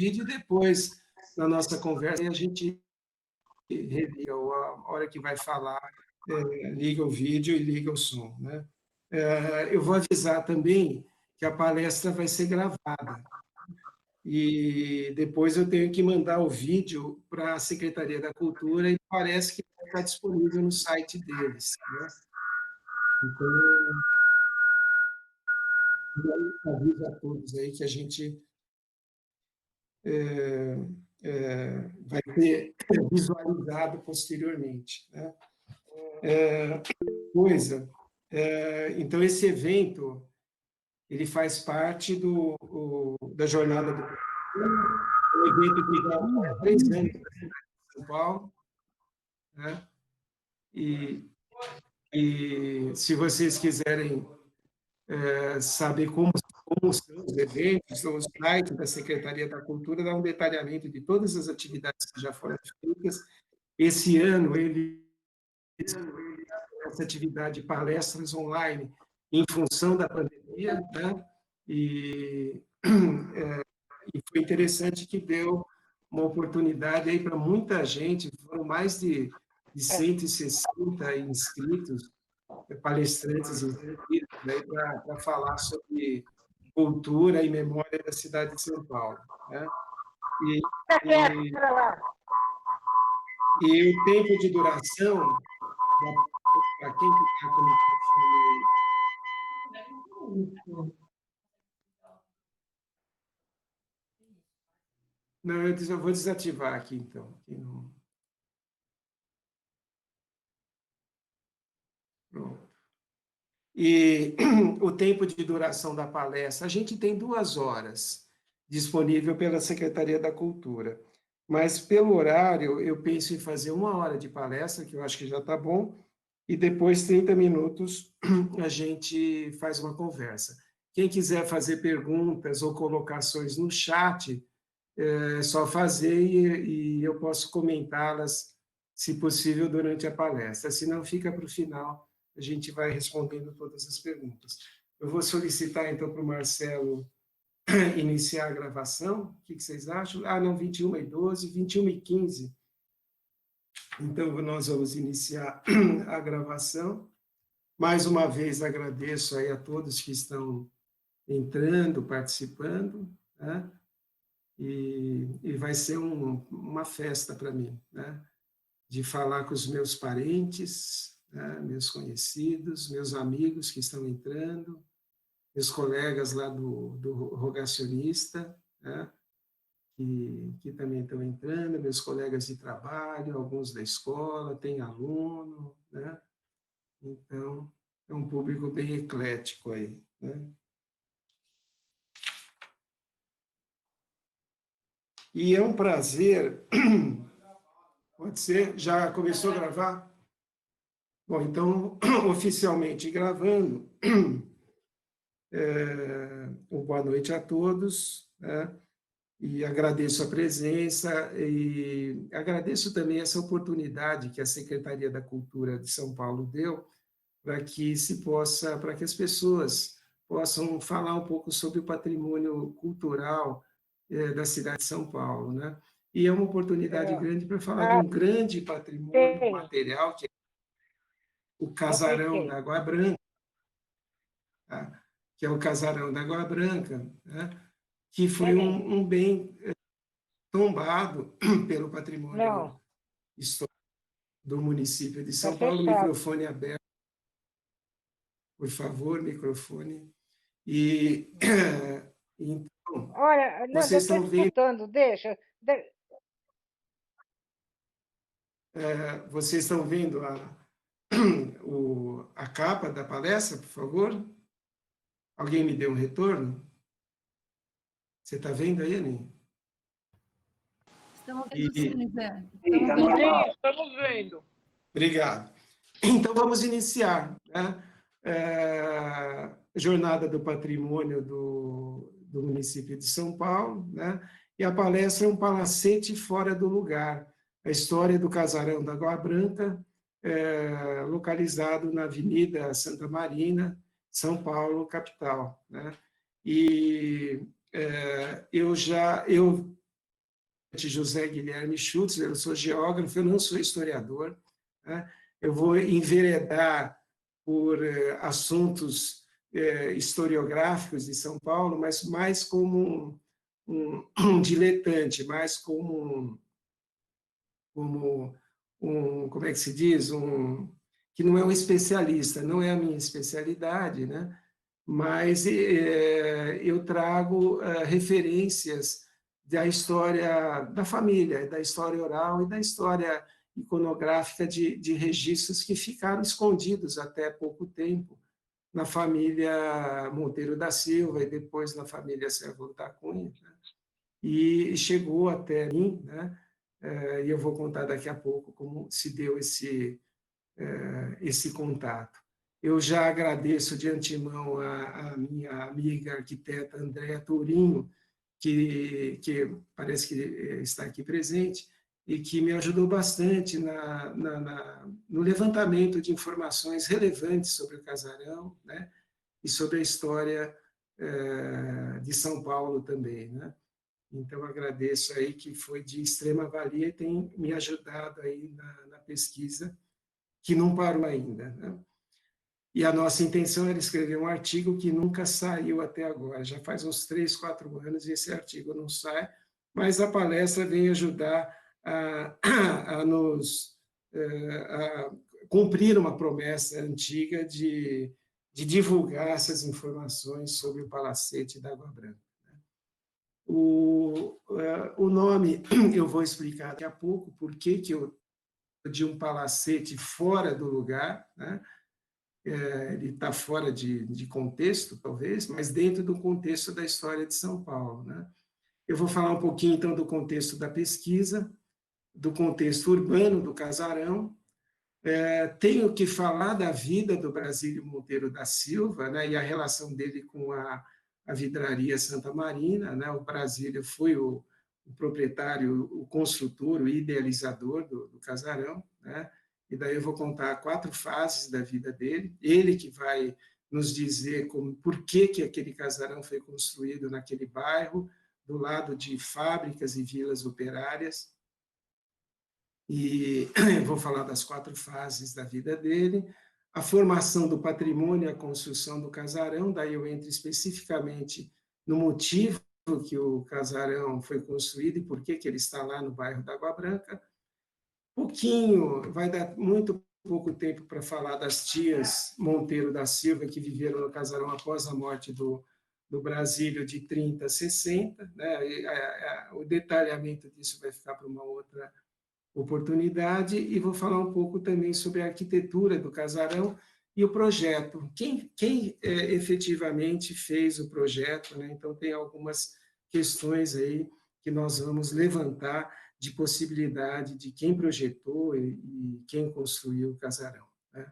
vídeo e depois, na nossa conversa, a gente religa, ou a hora que vai falar, liga o vídeo e liga o som, né? Eu vou avisar também que a palestra vai ser gravada, e depois eu tenho que mandar o vídeo para a Secretaria da Cultura e parece que vai estar disponível no site deles, né? Então, eu aviso a todos aí que a gente vai ter visualizado posteriormente, né? Então, esse evento, ele faz parte da jornada do um evento que já há 3 anos em São Paulo, né? E se vocês quiserem saber como são os eventos, o site da Secretaria da Cultura dá um detalhamento de todas as atividades que já foram feitas. Esse ano, essa atividade de palestras online em função da pandemia, né? E foi interessante que deu uma oportunidade aí para muita gente, foram mais de 160 inscritos, palestrantes inscritos, para falar sobre cultura e memória da cidade de São Paulo, né? E o tempo de duração, para quem está com o microfone... Não, eu vou desativar aqui, então. Aqui no... Pronto. E o tempo de duração da palestra, a gente tem 2 horas disponível pela Secretaria da Cultura, mas pelo horário eu penso em fazer 1 hora de palestra, que eu acho que já está bom, e depois 30 minutos a gente faz uma conversa. Quem quiser fazer perguntas ou colocações no chat, é só fazer e eu posso comentá-las, se possível, durante a palestra. Se não, fica para o final, a gente vai respondendo todas as perguntas. Eu vou solicitar, então, para o Marcelo iniciar a gravação. O que vocês acham? Ah, não, 21h12, 21h15. Então, nós vamos iniciar a gravação. Mais uma vez, agradeço aí a todos que estão entrando, participando, né? E vai ser uma festa para mim, né? De falar com os meus parentes, né? Meus conhecidos, meus amigos que estão entrando, meus colegas lá do Rogacionista, né? Que também estão entrando, meus colegas de trabalho, alguns da escola, tem aluno, né? Então, é um público bem eclético aí, né? E é um prazer. Pode ser? Já começou a gravar? Bom, então, oficialmente gravando, boa noite a todos, né? E agradeço a presença e agradeço também essa oportunidade que a Secretaria da Cultura de São Paulo deu para que as pessoas possam falar um pouco sobre o patrimônio cultural da cidade de São Paulo, né? E é uma oportunidade grande para falar de um grande patrimônio material, que é o Casarão da Água Branca, tá? Que é o Casarão da Água Branca, né? Que foi um bem tombado pelo patrimônio histórico do município de São Paulo. Microfone aberto, por favor, microfone. E então, olha, não, vocês eu estou estão vendo, escutando, deixa. vocês estão vendo a capa da palestra, por favor? Alguém me deu um retorno? Você está vendo aí, Aninha? Estamos vendo sim, Zé. Sim, estamos vendo. Obrigado. Então, vamos iniciar, né? Jornada do Patrimônio do município de São Paulo, né? E a palestra é um palacete fora do lugar, a história do Casarão da Água Branca, localizado na Avenida Santa Marina, São Paulo, capital, né? E eu José Guilherme Schutz, eu sou geógrafo, eu não sou historiador, né? Eu vou enveredar por assuntos historiográficos de São Paulo, mas mais como um diletante, mais como é que se diz, que não é um especialista, não é a minha especialidade, né? Mas eu trago referências da história da família, da história oral e da história iconográfica de registros que ficaram escondidos até pouco tempo na família Monteiro da Silva e depois na família Servo da Cunha, né? E chegou até mim, né? E eu vou contar daqui a pouco como se deu esse contato. Eu já agradeço de antemão a minha amiga arquiteta Andréa Tourinho, que parece que está aqui presente, e que me ajudou bastante no levantamento de informações relevantes sobre o casarão, né? E sobre a história de São Paulo também, né? Então, agradeço aí que foi de extrema valia e tem me ajudado aí na pesquisa, que não parou ainda, né? E a nossa intenção era escrever um artigo que nunca saiu até agora, já faz uns 3, 4 anos e esse artigo não sai, mas a palestra vem ajudar a nos a cumprir uma promessa antiga de divulgar essas informações sobre o Palacete da Água Branca. O nome eu vou explicar daqui a pouco, por que eu de um palacete fora do lugar, né? Ele está fora de contexto, talvez, mas dentro do contexto da história de São Paulo, né? Eu vou falar um pouquinho, então, do contexto da pesquisa, do contexto urbano do casarão. Tenho que falar da vida do Brasílio Monteiro da Silva, né, e a relação dele com a vidraria Santa Marina, né? O Brasílio foi o proprietário, o construtor, o idealizador do casarão, né? E daí eu vou contar 4 fases da vida dele, ele que vai nos dizer por que aquele casarão foi construído naquele bairro, do lado de fábricas e vilas operárias, e vou falar das 4 fases da vida dele, a formação do patrimônio e a construção do casarão, daí eu entro especificamente no motivo que o casarão foi construído e por que ele está lá no bairro da Água Branca. Pouquinho, vai dar muito pouco tempo para falar das tias Monteiro da Silva, que viveram no casarão após a morte do Brasílio de 30 a 60, né? O detalhamento disso vai ficar para uma outra oportunidade, e vou falar um pouco também sobre a arquitetura do casarão e o projeto. Quem efetivamente fez o projeto, né? Então, tem algumas questões aí que nós vamos levantar de possibilidade de quem projetou e quem construiu o casarão, né?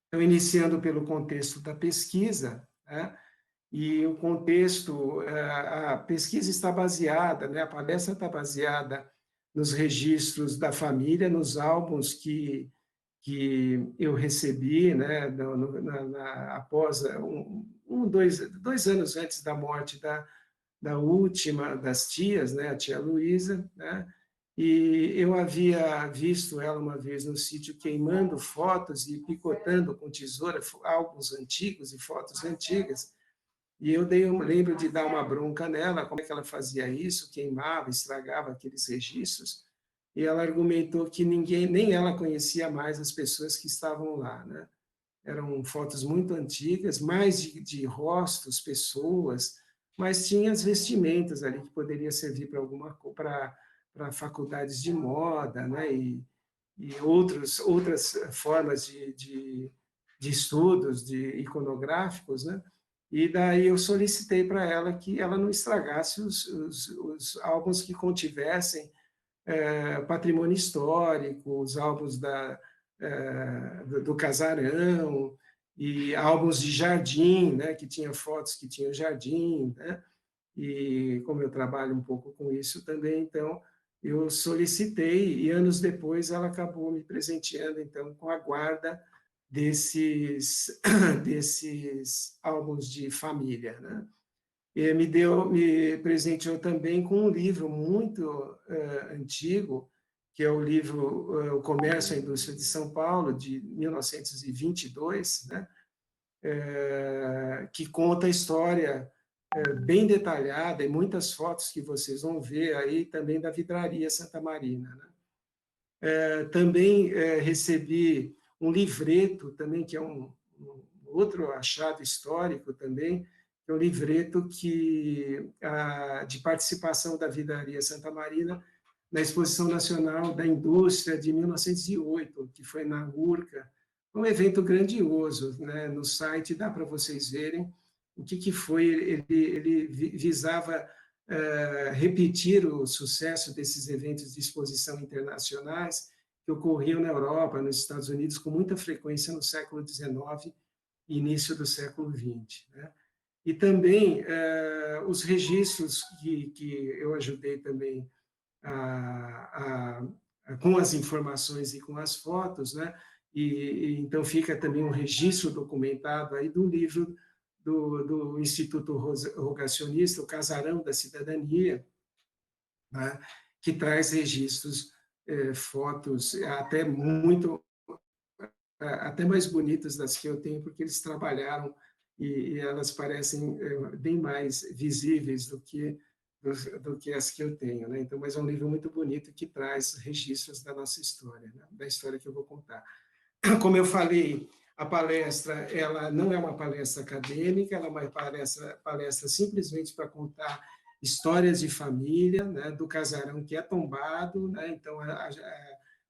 Então, iniciando pelo contexto da pesquisa, né? E o contexto, a pesquisa está baseada, né, a palestra está baseada nos registros da família, nos álbuns que eu recebi, né, após 2 anos antes da morte da última das tias, né, a tia Luísa, né, e eu havia visto ela uma vez no sítio queimando fotos e picotando com tesoura álbuns antigos e fotos antigas. E eu lembro de dar uma bronca nela, como é que ela fazia isso, queimava, estragava aqueles registros, e ela argumentou que ninguém, nem ela conhecia mais as pessoas que estavam lá, né? Eram fotos muito antigas, mais de rostos, pessoas, mas tinha as vestimentas ali que poderia servir para para faculdades de moda, né? E outras formas de estudos, de iconográficos, né? E daí eu solicitei para ela que ela não estragasse os álbuns que contivessem patrimônio histórico, os álbuns do casarão, e álbuns de jardim, né, que tinha fotos que tinham jardim, né? E como eu trabalho um pouco com isso também, então eu solicitei, e anos depois ela acabou me presenteando então com a guarda desses álbuns de família, né? E me presenteou também com um livro muito antigo, que é o livro O Comércio e a Indústria de São Paulo, de 1922, né? Que conta a história bem detalhada e muitas fotos que vocês vão ver aí também da Vidraria Santa Marina, né? Também recebi um livreto também, que é um outro achado histórico também, que é um livreto de participação da Vidraria Santa Marina na Exposição Nacional da Indústria de 1908, que foi na Urca, um evento grandioso, né? No site dá para vocês verem o que foi, ele visava repetir o sucesso desses eventos de exposição internacionais que ocorriam na Europa, nos Estados Unidos, com muita frequência no século XIX e início do século XX, né? E também os registros que eu ajudei também com as informações e com as fotos, né? Então fica também um registro documentado aí do livro do Instituto Rogacionista, o Casarão da Cidadania, né? Que traz registros, fotos até mais bonitas das que eu tenho, porque eles trabalharam e elas parecem bem mais visíveis do que as que eu tenho, né? Então, mas é um livro muito bonito que traz registros da nossa história, né? Da história que eu vou contar. Como eu falei, a palestra ela não é uma palestra acadêmica, ela é uma palestra simplesmente para contar histórias de família, né, do casarão que é tombado, né, então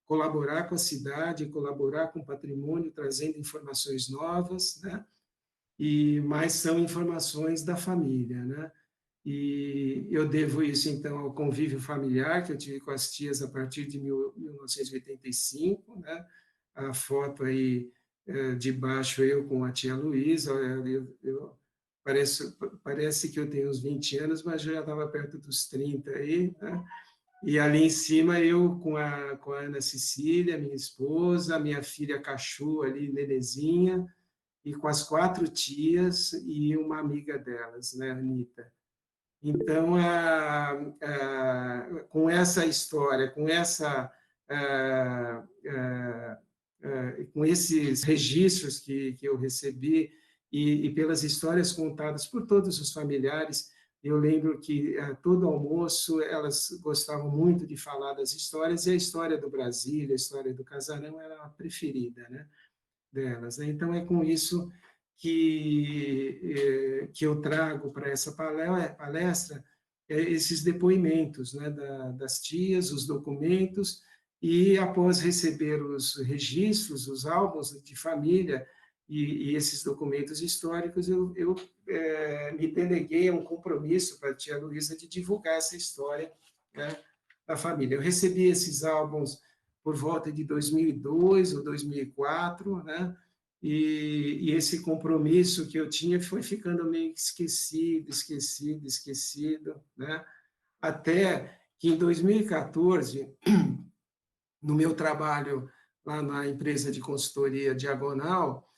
colaborar com a cidade, colaborar com o patrimônio, trazendo informações novas, né, mas são informações da família, né? E eu devo isso, então, ao convívio familiar que eu tive com as tias a partir de 1985, né? A foto aí de baixo, eu com a tia Luísa, parece que eu tenho uns 20 anos, mas eu já estava perto dos 30 aí, né? E ali em cima eu com a Ana Cecília, minha esposa, minha filha Cachu ali, Nenezinha, e com as 4 tias e uma amiga delas, né, Anitta. Então, com essa história, com esses registros que eu recebi e pelas histórias contadas por todos os familiares, eu lembro que todo almoço elas gostavam muito de falar das histórias, e a história do Brasil, a história do casarão era a preferida, né, delas, né? Então, é com isso que eu trago para essa palestra esses depoimentos, né, das tias, os documentos, e após receber os registros, os álbuns de família e esses documentos históricos, eu me deleguei a um compromisso para a tia Luísa de divulgar essa história, né, da família. Eu recebi esses álbuns por volta de 2002 ou 2004, né? E esse compromisso que eu tinha foi ficando meio esquecido, né? Até que em 2014, no meu trabalho lá na empresa de consultoria Diagonal,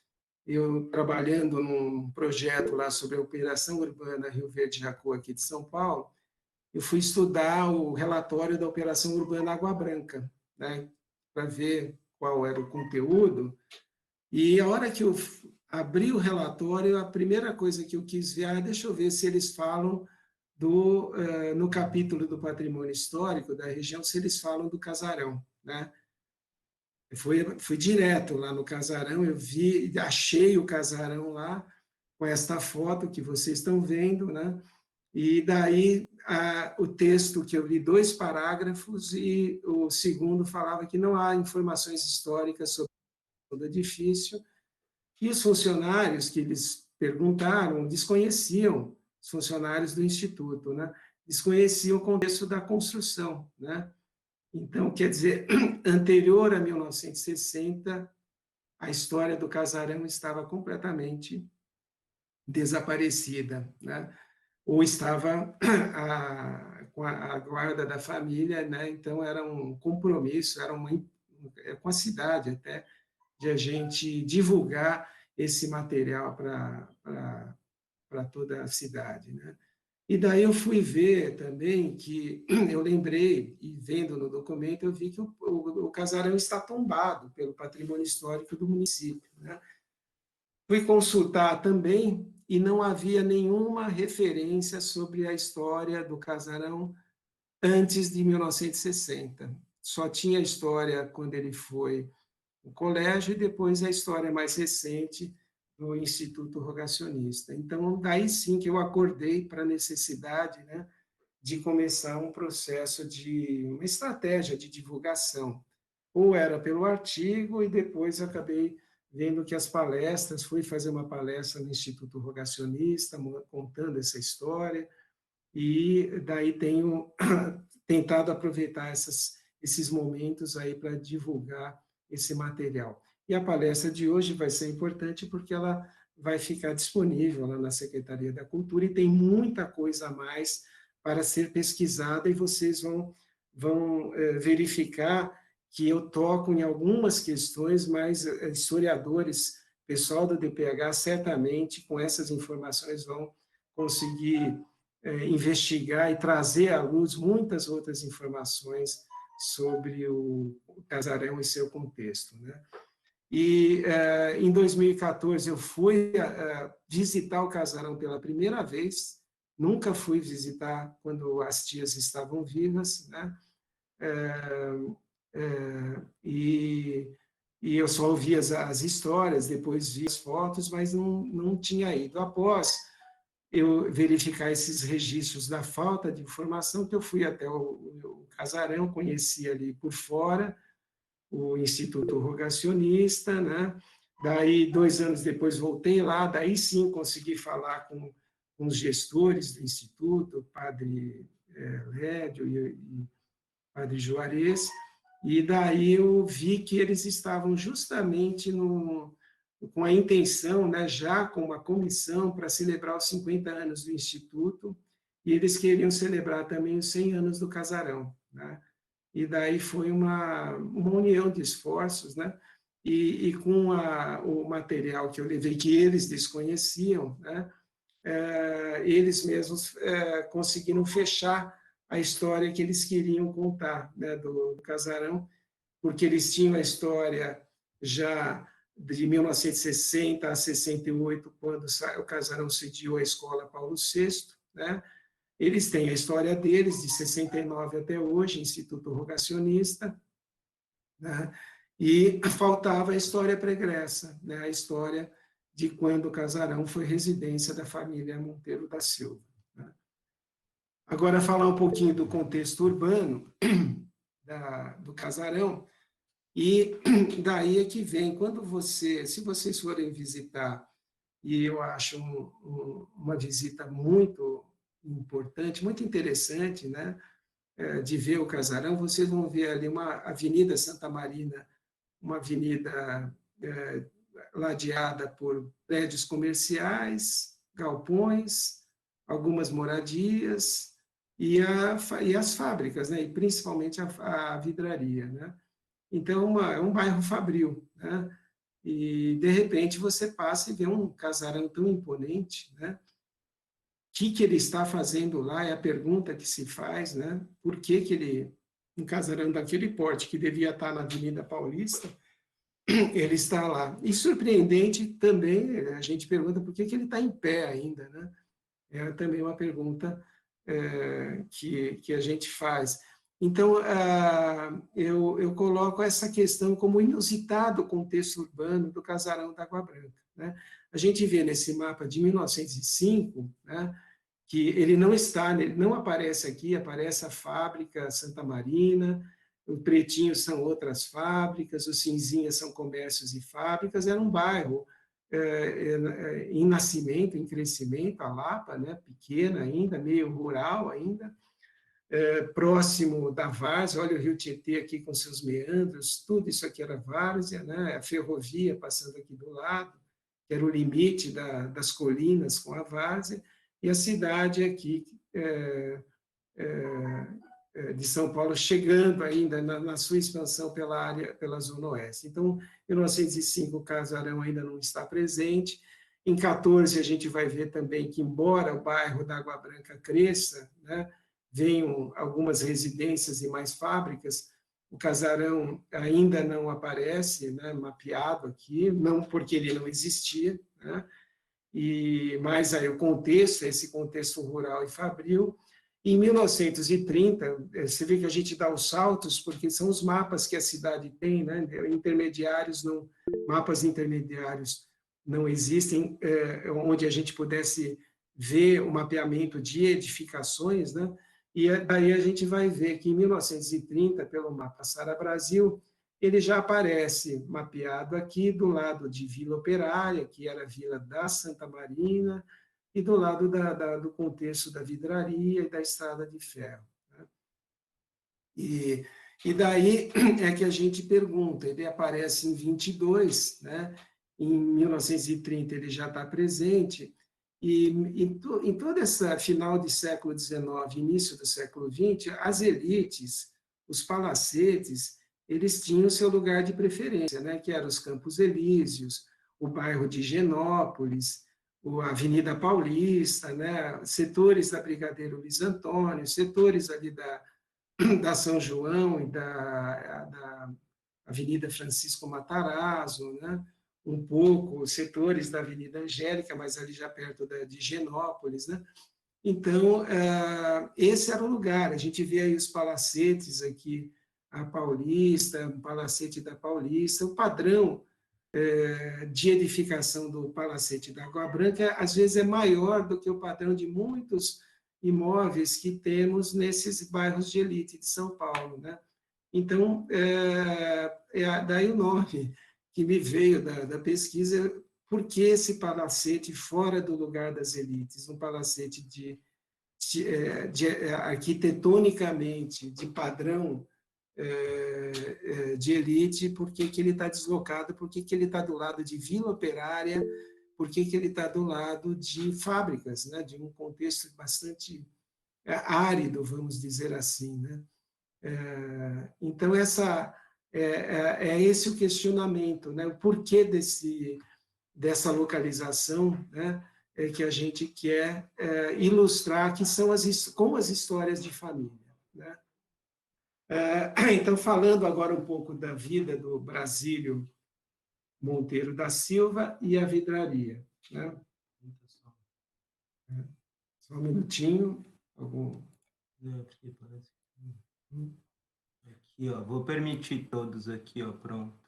eu trabalhando num projeto lá sobre a operação urbana Rio Verde Jacu aqui de São Paulo, eu fui estudar o relatório da operação urbana Água Branca, né? Para ver qual era o conteúdo. E a hora que eu abri o relatório, a primeira coisa que eu quis ver, deixa eu ver se eles falam no capítulo do patrimônio histórico da região, se eles falam do casarão, né? Fui direto lá no casarão, eu vi, achei o casarão lá, com esta foto que vocês estão vendo, né? E daí o texto que eu li, 2 parágrafos, e o segundo falava que não há informações históricas sobre o edifício, e os funcionários que eles perguntaram desconheciam, os funcionários do Instituto, né? Desconheciam o contexto da construção, né? Então, quer dizer, anterior a 1960, a história do casarão estava completamente desaparecida, né? Ou estava com a guarda da família, né? Então era um compromisso, com a cidade até, de a gente divulgar esse material para toda a cidade, né? E daí eu fui ver também que, eu lembrei, e vendo no documento, eu vi que o casarão está tombado pelo patrimônio histórico do município, né? Fui consultar também e não havia nenhuma referência sobre a história do casarão antes de 1960. Só tinha a história quando ele foi no colégio e depois a história mais recente do Instituto Rogacionista. Então, daí sim que eu acordei para a necessidade, né, de começar um processo de uma estratégia de divulgação. Ou era pelo artigo, e depois acabei vendo que as palestras, fui fazer uma palestra no Instituto Rogacionista, contando essa história, e daí tenho tentado aproveitar esses momentos aí para divulgar esse material. E a palestra de hoje vai ser importante porque ela vai ficar disponível lá na Secretaria da Cultura e tem muita coisa a mais para ser pesquisada e vocês vão verificar que eu toco em algumas questões, mas historiadores, pessoal do DPH, certamente com essas informações vão conseguir investigar e trazer à luz muitas outras informações sobre o casarão e seu contexto, né? E em 2014 eu fui visitar o casarão pela primeira vez, nunca fui visitar quando as tias estavam vivas, né? E, e eu só ouvi as histórias, depois vi as fotos, mas não tinha ido. Após eu verificar esses registros da falta de informação, que eu fui até o casarão, conheci ali por fora o Instituto Rogacionista, né? Daí, 2 anos depois, voltei lá, daí sim consegui falar com os gestores do Instituto, o padre Lédio e padre Juarez, e daí eu vi que eles estavam justamente com a intenção, né, já com uma comissão para celebrar os 50 anos do Instituto, e eles queriam celebrar também os 100 anos do casarão, né? E daí foi uma união de esforços, né? E com o material que eu levei, que eles desconheciam, né? Eles mesmos conseguiram fechar a história que eles queriam contar, né, do casarão, porque eles tinham a história já de 1960 a 68, quando o casarão cediu a escola Paulo VI, né? Eles têm a história deles, de 69 até hoje, Instituto Rogacionista, né? E faltava a história pregressa, né? A história de quando o casarão foi residência da família Monteiro da Silva, né? Agora, falar um pouquinho do contexto urbano do casarão, e daí é que vem, se vocês forem visitar, e eu acho uma visita muito importante, muito interessante, né, de ver o casarão, vocês vão ver ali uma Avenida Santa Marina, uma avenida ladeada por prédios comerciais, galpões, algumas moradias e as fábricas, né, e principalmente a vidraria, né? Então, é um bairro fabril, né? E, de repente, você passa e vê um casarão tão imponente, né? O que ele está fazendo lá é a pergunta que se faz, né? Por que um casarão daquele porte, que devia estar na Avenida Paulista, ele está lá. E surpreendente também, a gente pergunta por que ele está em pé ainda, né? É também uma pergunta que a gente faz. Então, eu coloco essa questão como inusitado contexto urbano do casarão da Água Branca, né? A gente vê nesse mapa de 1905, né, que ele não está, ele não aparece aqui, aparece a fábrica Santa Marina, o pretinho são outras fábricas, o cinzinha são comércios e fábricas, era um bairro em nascimento, em crescimento, a Lapa, né, pequena ainda, meio rural ainda, próximo da várzea, olha o rio Tietê aqui com seus meandros, tudo isso aqui era várzea, né, a ferrovia passando aqui do lado, que era o limite das colinas com a várzea, e a cidade aqui de São Paulo chegando ainda na sua expansão pela Zona Oeste. Então, em 1905, o casarão ainda não está presente, Em 14, a gente vai ver também que, embora o bairro da Água Branca cresça, né, venham algumas residências e mais fábricas, o casarão ainda não aparece, né, mapeado aqui, não porque ele não existia, né, e mais aí o contexto, esse contexto rural e fabril. Em 1930, você vê que a gente dá os saltos, porque são os mapas que a cidade tem, né? Intermediários, não, mapas intermediários não existem, onde a gente pudesse ver o mapeamento de edificações, né? E daí a gente vai ver que em 1930, pelo mapa Sara Brasil, ele já aparece mapeado aqui do lado de Vila Operária, que era a Vila da Santa Marina, e do lado do contexto da vidraria e da estrada de ferro. Né? E daí é que a gente pergunta, ele aparece em 22, né? Em 1930 ele já está presente, e em toda essa final de século XIX, início do século XX, as elites, os palacetes, eles tinham seu lugar de preferência, né? Que eram os Campos Elíseos, o bairro de Higienópolis, a Avenida Paulista, né? Setores da Brigadeiro Luiz Antônio, setores ali da São João e da Avenida Francisco Matarazzo, né? Um pouco setores da Avenida Angélica, mas ali já perto de Higienópolis, né? Então, esse era o lugar. A gente vê aí os palacetes aqui, a Paulista, o palacete da Paulista, o padrão de edificação do Palacete da Água Branca, às vezes é maior do que o padrão de muitos imóveis que temos nesses bairros de elite de São Paulo, né? Então, daí o nome que me veio da pesquisa, por que esse palacete fora do lugar das elites, um palacete arquitetonicamente de padrão de elite, por que ele está deslocado, por que ele está do lado de Vila Operária, por que ele está do lado de fábricas, né, de um contexto bastante árido, vamos dizer assim. Né? Então, é esse o questionamento, né, o porquê dessa localização, né, que a gente quer ilustrar, que são com as histórias de família. Né? Então, falando agora um pouco da vida do Brasílio Monteiro da Silva e a vidraria. Né? Só um minutinho. Aqui, ó, vou permitir todos aqui, ó, pronto.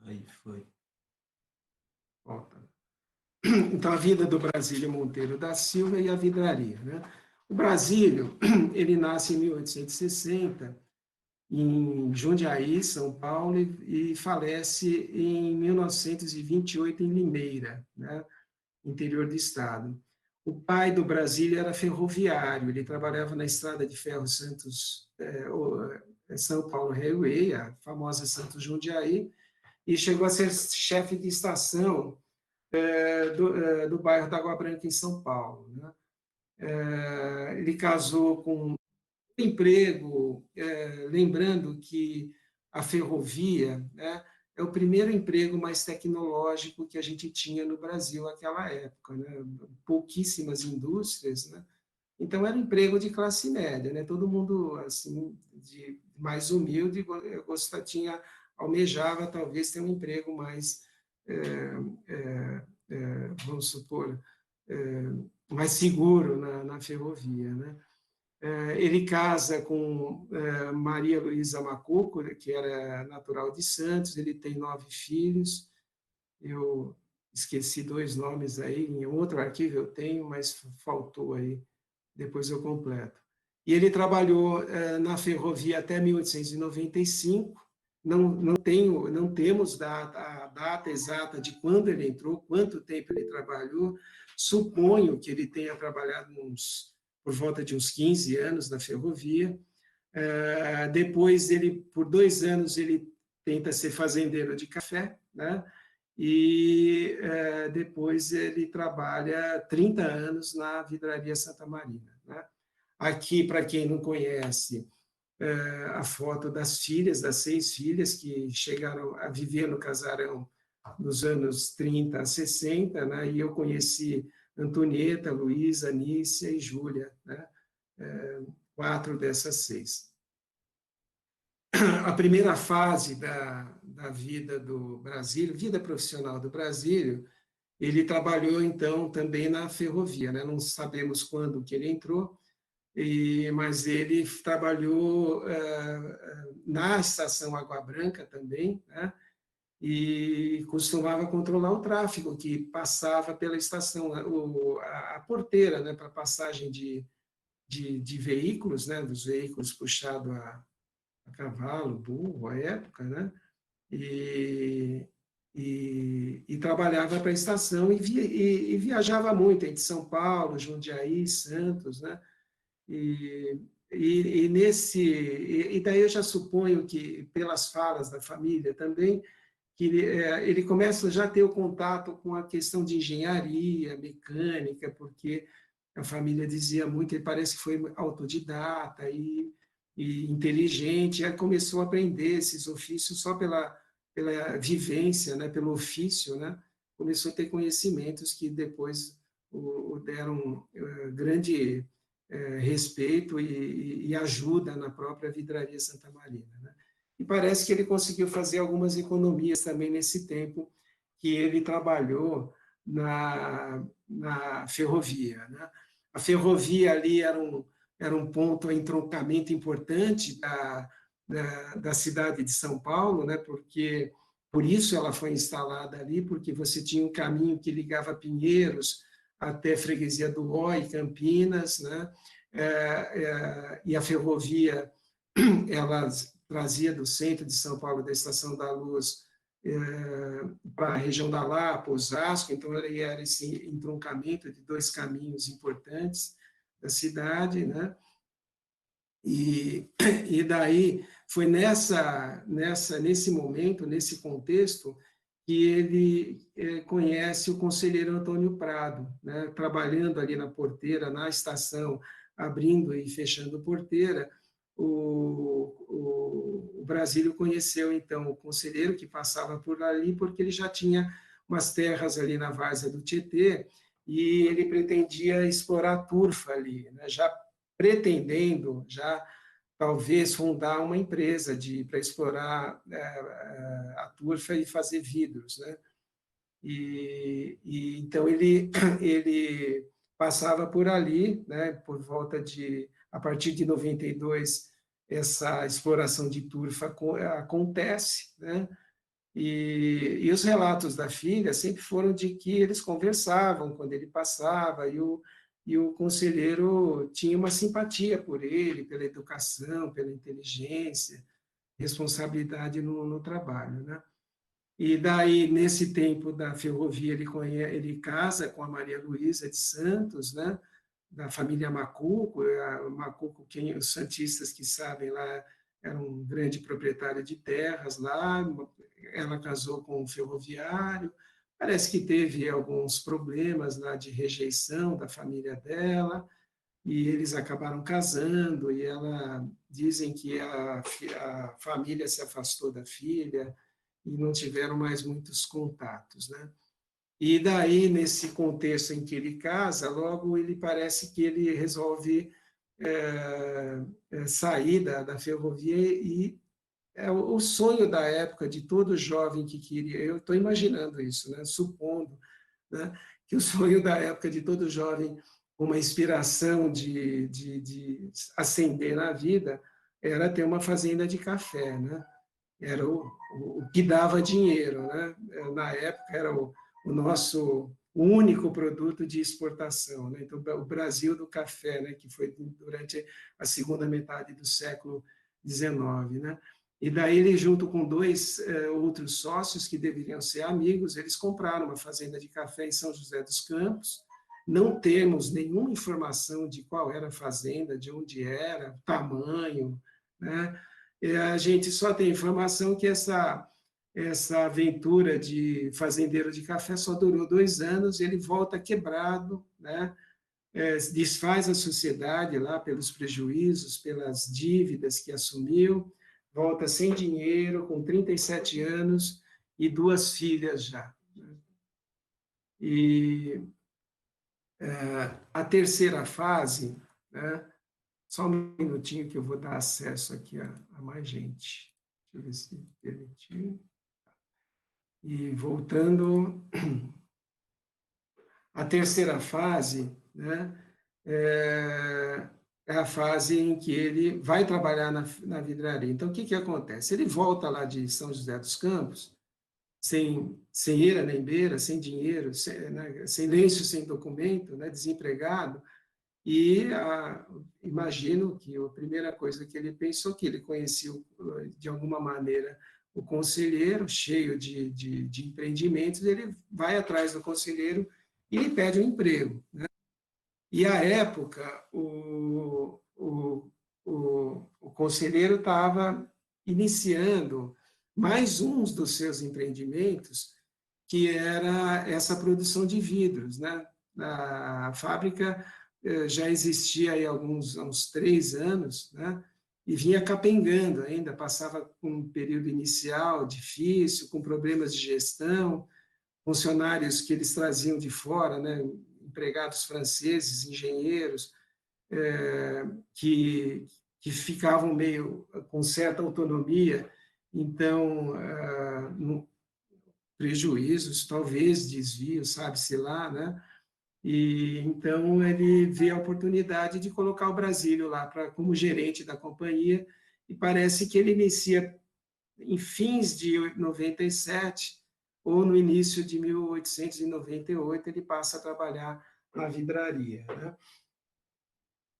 Aí foi. Volta. Então, a vida do Brasílio Monteiro da Silva e a vidraria. Né? O Brasílio, ele nasce em 1860, em Jundiaí, São Paulo, e falece em 1928 em Limeira, né, interior do estado. O pai do Brasílio era ferroviário, ele trabalhava na estrada de ferro São Paulo Railway, a famosa Santos Jundiaí, e chegou a ser chefe de estação do bairro da Água Branca, em São Paulo. Né? Ele casou com emprego, lembrando que a ferrovia, né, é o primeiro emprego mais tecnológico que a gente tinha no Brasil naquela época, né? Pouquíssimas indústrias, né? Então era emprego de classe média, né? Todo mundo assim de mais humilde almejava talvez ter um emprego mais, vamos supor, mais seguro na ferrovia, né? Ele casa com Maria Luísa Macuco, que era natural de Santos, ele tem 9 filhos, eu esqueci 2 nomes aí, em outro arquivo eu tenho, mas faltou aí, depois eu completo. E ele trabalhou na ferrovia até 1895, não temos a data exata de quando ele entrou, quanto tempo ele trabalhou, suponho que ele tenha trabalhado por volta de uns 15 anos na ferrovia. Depois, por 2 anos, ele tenta ser fazendeiro de café, né? E depois ele trabalha 30 anos na vidraria Santa Marina. Né? Aqui, para quem não conhece, a foto das 6 filhas que chegaram a viver no casarão nos anos 30 a 60, né? E eu conheci Antonieta, Luísa, Nícia e Júlia, né? 4 dessas 6. A primeira fase da vida do Brasílio, vida profissional do Brasílio, ele trabalhou, então, também na ferrovia, né? Não sabemos quando que ele entrou, mas ele trabalhou na estação Água Branca também, né? E costumava controlar o tráfego que passava pela estação, a porteira, né? Para passagem de veículos, né? Dos veículos puxados a cavalo, burro, à época, né? E, e trabalhava para a estação e viajava muito entre São Paulo, Jundiaí, Santos, né? E, e daí eu já suponho que, pelas falas da família também, que ele começa já a ter o contato com a questão de engenharia, mecânica, porque a família dizia muito, ele parece que foi autodidata e inteligente, e aí começou a aprender esses ofícios só pela vivência, né, pelo ofício, né, começou a ter conhecimentos que depois o deram grande respeito e ajuda na própria Vidraria Santa Marina, né? E parece que ele conseguiu fazer algumas economias também nesse tempo que ele trabalhou na ferrovia, né? A ferrovia ali era um ponto, um entroncamento importante da cidade de São Paulo, né? Porque por isso ela foi instalada ali, porque você tinha um caminho que ligava Pinheiros até a freguesia do Ó e Campinas, né? E a ferrovia ela trazia do centro de São Paulo, da Estação da Luz, para a região da Lapa, Osasco, então ele era esse entroncamento de 2 caminhos importantes da cidade, né? E daí foi nesse momento, nesse contexto, que ele conhece o conselheiro Antônio Prado, né? Trabalhando ali na porteira, na estação, abrindo e fechando porteira, o Brasílio conheceu, então, o conselheiro que passava por ali, porque ele já tinha umas terras ali na várzea do Tietê, e ele pretendia explorar a turfa ali, né? Já pretendendo, já talvez fundar uma empresa para explorar a turfa e fazer vidros, né? Então ele passava por ali, né? Por volta de a partir de 92 essa exploração de turfa acontece, né? E os relatos da filha sempre foram de que eles conversavam quando ele passava, e o conselheiro tinha uma simpatia por ele, pela educação, pela inteligência, responsabilidade no trabalho, né? E daí, nesse tempo da ferrovia, ele casa com a Maria Luísa de Santos, né? Da família Macuco. Macuco, os santistas que sabem lá, era um grande proprietário de terras lá. Ela casou com um ferroviário. Parece que teve alguns problemas lá de rejeição da família dela, e eles acabaram casando, e dizem que a família se afastou da filha e não tiveram mais muitos contatos, né? E daí, nesse contexto em que ele casa, logo ele parece que ele resolve sair da ferrovia, e é o sonho da época de todo jovem que queria, eu estou imaginando isso, né? Supondo, né? Que o sonho da época de todo jovem com uma inspiração de ascender na vida era ter uma fazenda de café, né? Era o que dava dinheiro, né? Na época era o nosso único produto de exportação, né? Então, o Brasil do café, né? Que foi durante a segunda metade do século XIX, né? E daí ele, junto com 2 outros sócios que deveriam ser amigos, eles compraram uma fazenda de café em São José dos Campos. Não temos nenhuma informação de qual era a fazenda, de onde era, tamanho, né? A gente só tem informação que essa aventura de fazendeiro de café só durou 2 anos, ele volta quebrado, né? Desfaz a sociedade lá pelos prejuízos, pelas dívidas que assumiu, volta sem dinheiro, com 37 anos, e 2 filhas já. E a terceira fase, né? Só um minutinho que eu vou dar acesso aqui a mais gente. Deixa eu ver se permitiu. E voltando, a terceira fase, né, é a fase em que ele vai trabalhar na vidraria. Então, o que acontece? Ele volta lá de São José dos Campos, sem eira nem beira, sem dinheiro, sem lenço, sem documento, né, desempregado, e imagino que a primeira coisa que ele pensou, que ele conhecia, de alguma maneira, o conselheiro, cheio de empreendimentos, ele vai atrás do conselheiro e lhe pede um emprego. Né? E, à época, o conselheiro estava iniciando mais um dos seus empreendimentos, que era essa produção de vidros. Né? A fábrica já existia aí há uns 3 anos, né? E vinha capengando ainda, passava por um período inicial difícil, com problemas de gestão, funcionários que eles traziam de fora, né? Empregados franceses, engenheiros, que ficavam meio com certa autonomia, então, prejuízos, talvez desvios, sabe-se lá, né? E então ele vê a oportunidade de colocar o Brasílio lá como gerente da companhia, e parece que ele inicia em fins de 97 ou no início de 1898, ele passa a trabalhar na vidraria. Né?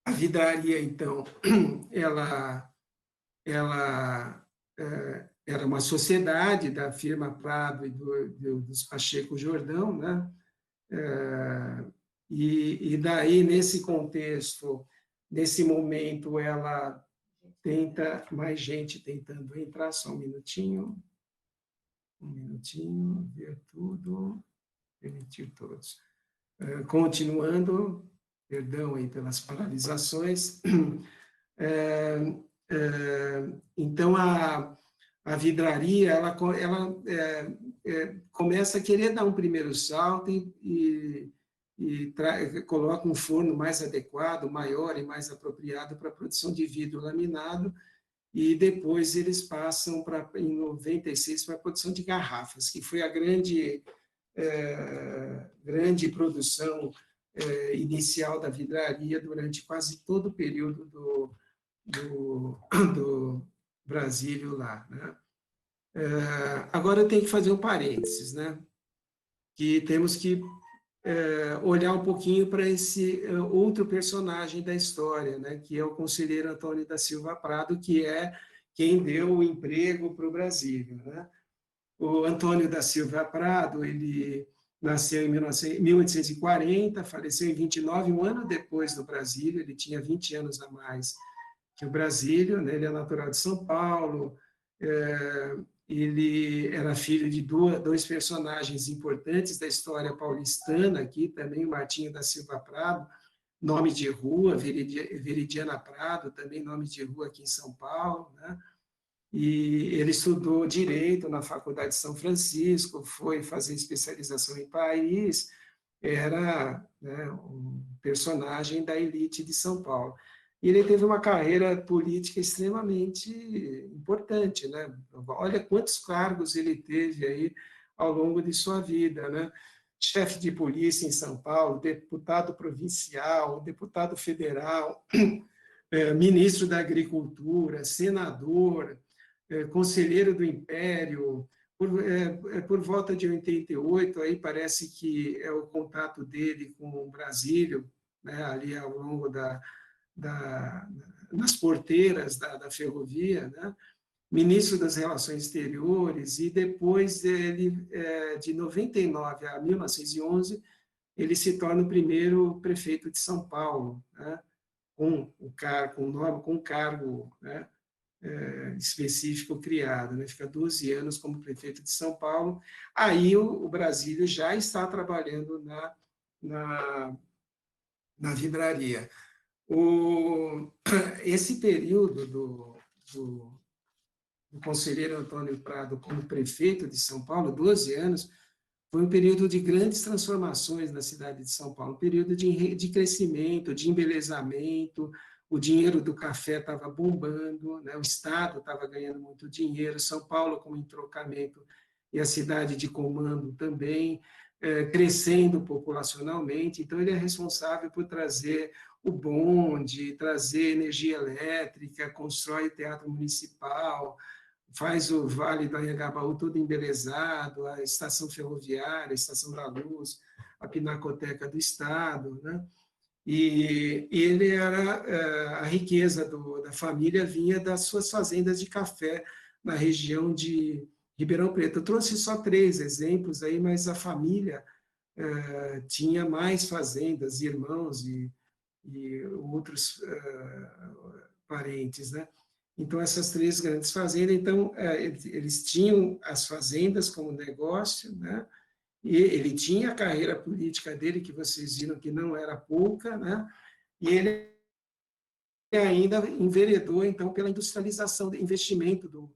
A vidraria, então, ela era uma sociedade da firma Prado e dos Pacheco Jordão, né? E daí, nesse contexto, nesse momento, ela tenta, mais gente tentando entrar, só um minutinho, ver tudo, permitir todos. Continuando, perdão aí pelas paralisações. Então, a vidraria, ela começa a querer dar um primeiro salto e coloca um forno mais adequado, maior e mais apropriado para a produção de vidro laminado, e depois eles passam, em 96, para a produção de garrafas, que foi a grande produção inicial da vidraria durante quase todo o período do Brasílio lá. Né? Agora eu tenho que fazer um parênteses, né? Que temos que olhar um pouquinho para esse outro personagem da história, né? Que é o conselheiro Antônio da Silva Prado, que é quem deu o emprego para o Brasílio. Né? O Antônio da Silva Prado, ele nasceu em 1840, faleceu em 29, um ano depois do Brasílio, ele tinha 20 anos a mais que o Brasílio, né? Ele é natural de São Paulo, ele era filho de 2 personagens importantes da história paulistana, aqui também, o Martinho da Silva Prado, nome de rua, Veridiana Prado, também nome de rua aqui em São Paulo, né? E ele estudou Direito na Faculdade de São Francisco, foi fazer especialização em Paris, era, né, um personagem da elite de São Paulo. E ele teve uma carreira política extremamente importante, né? Olha quantos cargos ele teve aí ao longo de sua vida, né? Chefe de polícia em São Paulo, deputado provincial, deputado federal, ministro da Agricultura, senador, conselheiro do Império. Por volta de 88, aí parece que é o contato dele com o Brasílio, né, ali ao longo nas porteiras da ferrovia, né? Ministro das Relações Exteriores, e depois ele, de 99 a 1911, ele se torna o primeiro prefeito de São Paulo, né? Com um cargo, né, específico criado, né? Fica 12 anos como prefeito de São Paulo. Aí o Brasílio já está trabalhando na vidraria. Esse período do conselheiro Antônio Prado como prefeito de São Paulo, 12 anos, foi um período de grandes transformações na cidade de São Paulo, um período de crescimento, de embelezamento, o dinheiro do café estava bombando, né? O Estado estava ganhando muito dinheiro, São Paulo como entrocamento e a cidade de comando também, crescendo populacionalmente, então ele é responsável por trazer o bonde, trazer energia elétrica, constrói o Teatro Municipal, faz o Vale do Anhangabaú todo embelezado, a estação ferroviária, a Estação da Luz, a Pinacoteca do Estado, né? E ele era, a riqueza da família vinha das suas fazendas de café na região de Ribeirão Preto. Eu trouxe só 3 exemplos aí, mas a família tinha mais fazendas, irmãos e outros parentes, né? Então, essas 3 grandes fazendas, então, eles tinham as fazendas como negócio, né? E ele tinha a carreira política dele, que vocês viram que não era pouca, né? E ele ainda enveredou, então, pela industrialização, do investimento do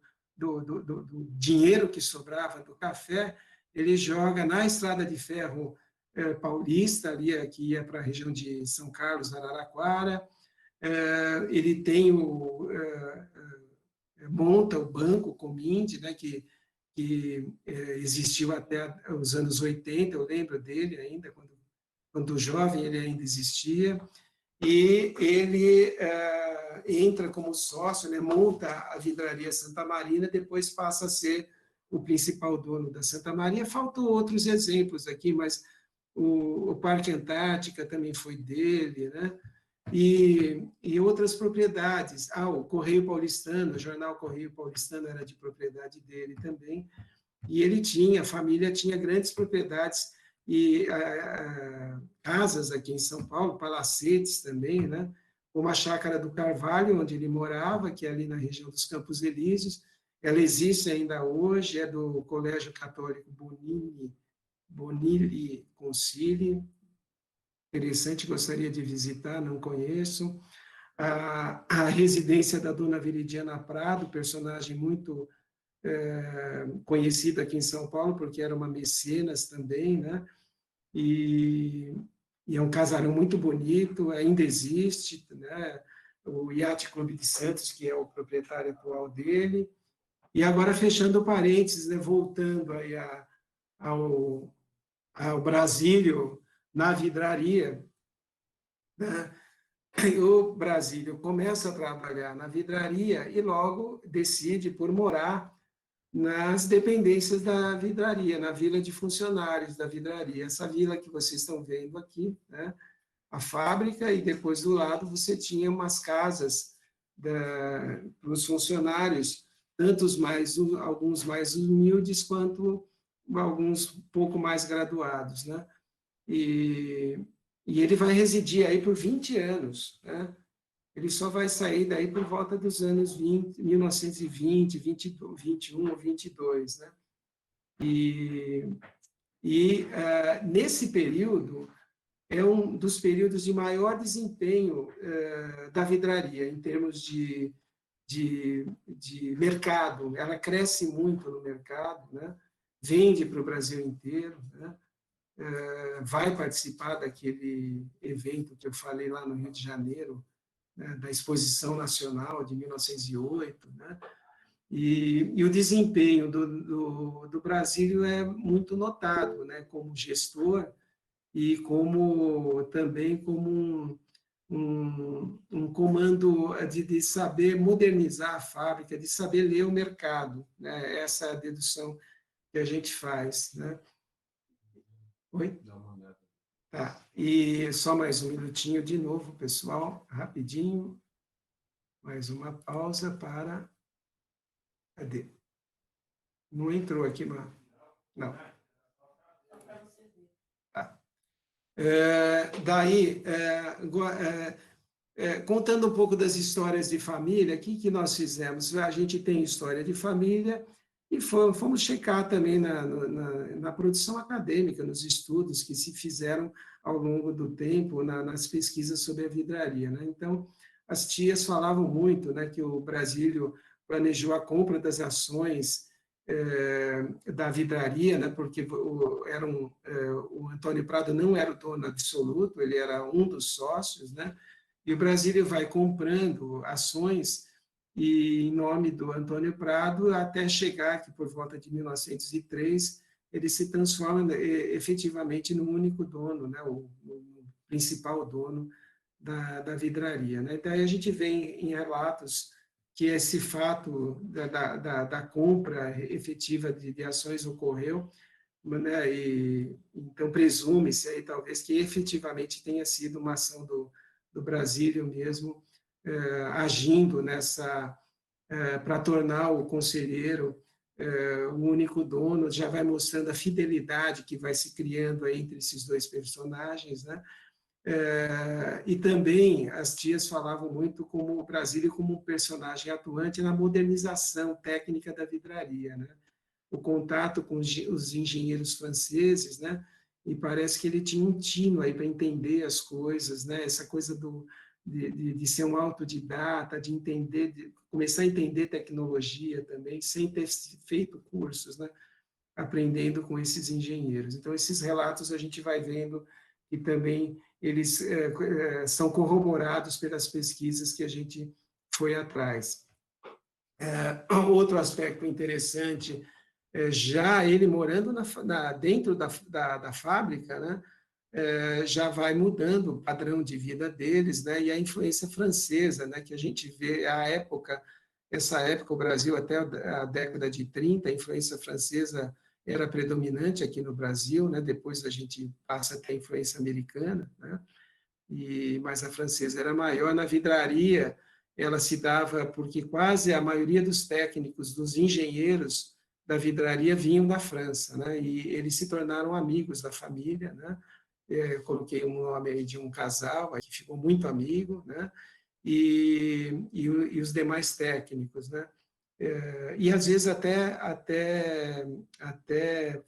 dinheiro que sobrava do café, ele joga na estrada de ferro paulista, ali, que ia para a região de São Carlos, Araraquara, ele tem monta o Banco Comind, né, que existiu até os anos 80, eu lembro dele ainda, quando jovem ele ainda existia, e ele entra como sócio, né, monta a vidraria Santa Marina, depois passa a ser o principal dono da Santa Maria. Faltam outros exemplos aqui, mas o Parque Antártica também foi dele, né? E outras propriedades. O Correio Paulistano, o jornal Correio Paulistano era de propriedade dele também, e ele tinha, a família tinha grandes propriedades e casas aqui em São Paulo, palacetes também, né? Como a Chácara do Carvalho, onde ele morava, que é ali na região dos Campos Elíseos, ela existe ainda hoje, é do Colégio Católico Bonilli Concili, interessante, gostaria de visitar, não conheço. A residência da Dona Veridiana Prado, personagem muito conhecida aqui em São Paulo, porque era uma mecenas também, né? E, e é um casarão muito bonito, ainda existe, né? O Yacht Clube de Santos, que é o proprietário atual dele. E agora, fechando parênteses, né? Voltando aí ao Brasílio, na vidraria, né? O Brasílio começa a trabalhar na vidraria e logo decide por morar nas dependências da vidraria, na vila de funcionários da vidraria. Essa vila que vocês estão vendo aqui, né? A fábrica, e depois do lado você tinha umas casas para os funcionários, alguns mais humildes quanto alguns pouco mais graduados, né? E, e ele vai residir aí por 20 anos, né? Ele só vai sair daí por volta dos anos 1920, 21 ou 22, né? Nesse período, é um dos períodos de maior desempenho da vidraria, em termos de mercado. Ela cresce muito no mercado, né? Vende para o Brasil inteiro, né? Vai participar daquele evento que eu falei lá no Rio de Janeiro, né, da Exposição Nacional de 1908, né? E o desempenho do Brasílio é muito notado, né, como gestor e também como um comando de saber modernizar a fábrica, de saber ler o mercado, né? Essa é a dedução que a gente faz, né? Oi? Tá. E só mais um minutinho de novo, pessoal, rapidinho. Mais uma pausa para... Cadê? Não entrou aqui, não. Tá. Daí, contando um pouco das histórias de família, o que nós fizemos? A gente tem história de família e fomos checar também na produção acadêmica, nos estudos que se fizeram ao longo do tempo, nas pesquisas sobre a vidraria, né? Então, as tias falavam muito, né, que o Brasílio planejou a compra das ações da vidraria, né, porque o Antônio Prado não era o dono absoluto, ele era um dos sócios, né, e o Brasília vai comprando ações e em nome do Antônio Prado, até chegar que por volta de 1903 ele se transforma efetivamente no único dono, né, o principal dono da vidraria. Né? Então, aí a gente vê em relatos que esse fato da compra efetiva de ações ocorreu, né? Então presume-se aí talvez que efetivamente tenha sido uma ação do Brasílio mesmo, agindo nessa, para tornar o conselheiro o único dono, já vai mostrando a fidelidade que vai se criando aí entre esses dois personagens, né? E também as tias falavam muito como o Brasílio como um personagem atuante na modernização técnica da vidraria, né? O contato com os engenheiros franceses, né? E parece que ele tinha um tino aí para entender as coisas, né? Essa coisa de ser um autodidata, de entender, de começar a entender tecnologia também, sem ter feito cursos, né? Aprendendo com esses engenheiros. Então, esses relatos a gente vai vendo que também eles são corroborados pelas pesquisas que a gente foi atrás. Outro aspecto interessante, já ele morando dentro da fábrica, né, já vai mudando o padrão de vida deles, né, e a influência francesa, né, que a gente vê essa época, o Brasil até a década de 30, a influência francesa era predominante aqui no Brasil, né, depois a gente passa a ter a influência americana, né, mas a francesa era maior. Na vidraria, ela se dava porque quase a maioria dos técnicos, dos engenheiros da vidraria vinham da França, né? E eles se tornaram amigos da família, né? Coloquei um nome aí de um casal que ficou muito amigo, né? E os demais técnicos, né? E às vezes até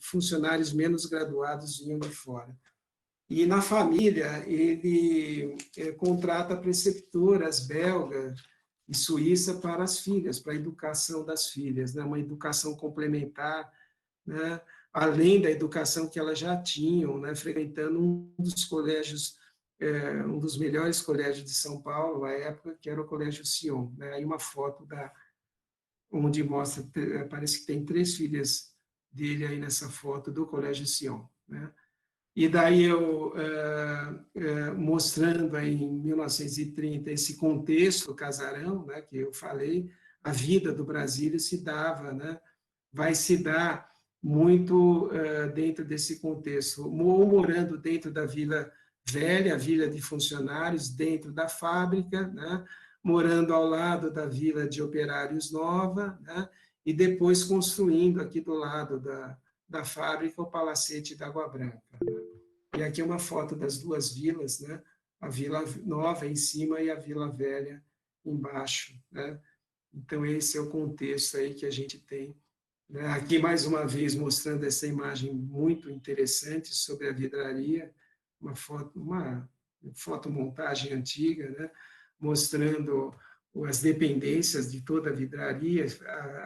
funcionários menos graduados vinham de fora. E na família, ele contrata preceptoras belgas e suíça para as filhas, para a educação das filhas, né? Uma educação complementar, né? Além da educação que elas já tinham, né? Frequentando um dos colégios, um dos melhores colégios de São Paulo, à época, que era o Colégio Sion. Né? Aí uma foto onde mostra, parece que tem 3 filhas dele aí nessa foto do Colégio Sion, né? E daí eu, mostrando aí em 1930 esse contexto casarão, né, que eu falei, a vida do Brasília se dava, né, vai se dar muito dentro desse contexto, ou morando dentro da Vila Velha, a vila de funcionários, dentro da fábrica, né, morando ao lado da Vila de Operários Nova, né, e depois construindo aqui do lado da fábrica o Palacete da Água Branca. E aqui é uma foto das duas vilas, né? A Vila Nova em cima e a Vila Velha embaixo, né? Então, esse é o contexto aí que a gente tem, né? Aqui, mais uma vez, mostrando essa imagem muito interessante sobre a vidraria, uma fotomontagem antiga, né? Mostrando as dependências de toda a vidraria,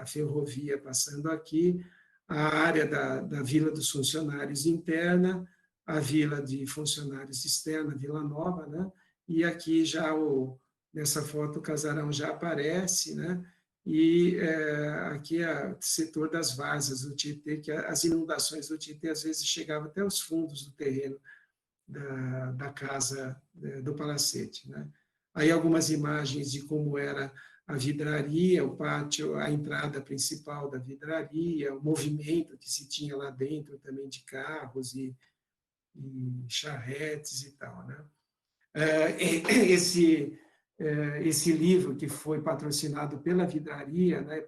a ferrovia passando aqui, a área da Vila dos Funcionários interna, a Vila de Funcionários externa, Vila Nova, né? E aqui já nessa foto o casarão já aparece, né? E aqui é o setor das várzeas do Tietê, que as inundações do Tietê às vezes chegavam até os fundos do terreno da casa do Palacete, né? Aí algumas imagens de como era a vidraria, o pátio, a entrada principal da vidraria, o movimento que se tinha lá dentro também de carros e charretes e tal, né? Esse livro que foi patrocinado pela vidraria, né,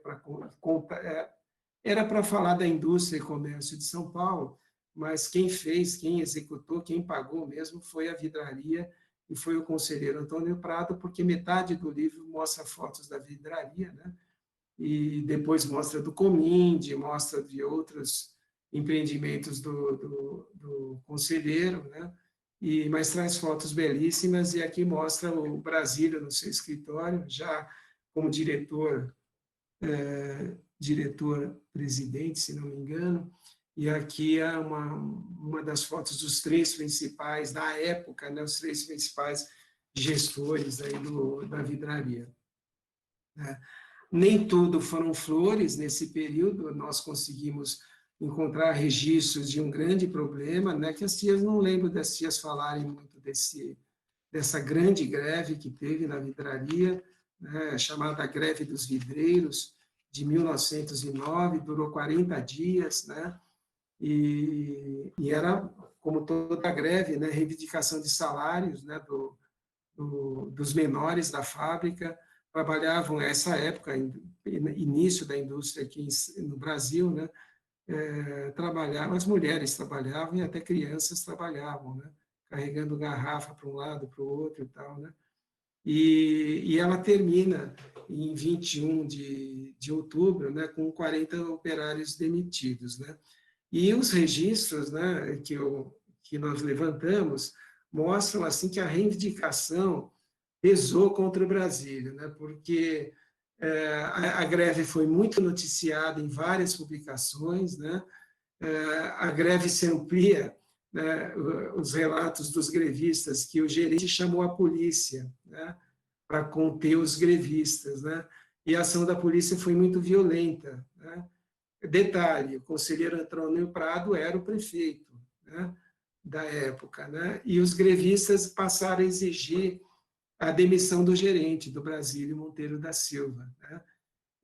era para falar da indústria e comércio de São Paulo, mas quem fez, quem executou, quem pagou mesmo foi a vidraria e foi o conselheiro Antônio Prado, porque metade do livro mostra fotos da vidraria, né? E depois mostra do Cominde, mostra de outros empreendimentos do conselheiro, né? Mas traz fotos belíssimas, e aqui mostra o Brasília no seu escritório, já como diretor diretor-presidente, se não me engano, e aqui é uma das fotos dos três principais, da época, né, os três principais gestores aí da vidraria. Né? Nem tudo foram flores nesse período, nós conseguimos encontrar registros de um grande problema, né, que as tias, não lembro das tias falarem muito dessa grande greve que teve na vidraria, né, chamada Greve dos Vidreiros, de 1909, durou 40 dias, né, e era, como toda greve, né, reivindicação de salários, né, dos menores da fábrica, trabalhavam, nessa época, início da indústria aqui no Brasil, né, trabalhavam, as mulheres trabalhavam e até crianças trabalhavam, né, carregando garrafa para um lado, para o outro e tal, né, e ela termina em 21 de outubro, né, com 40 operários demitidos, né, e os registros, né, que nós levantamos mostram assim que a reivindicação pesou contra o Brasília, né, porque a greve foi muito noticiada em várias publicações, né, a greve se amplia, né, os relatos dos grevistas, que o gerente chamou a polícia, né, para conter os grevistas, né, e a ação da polícia foi muito violenta, né. Detalhe, o conselheiro Antônio Prado era o prefeito, né, da época, né, e os grevistas passaram a exigir a demissão do gerente, do Brasílio Monteiro da Silva, né,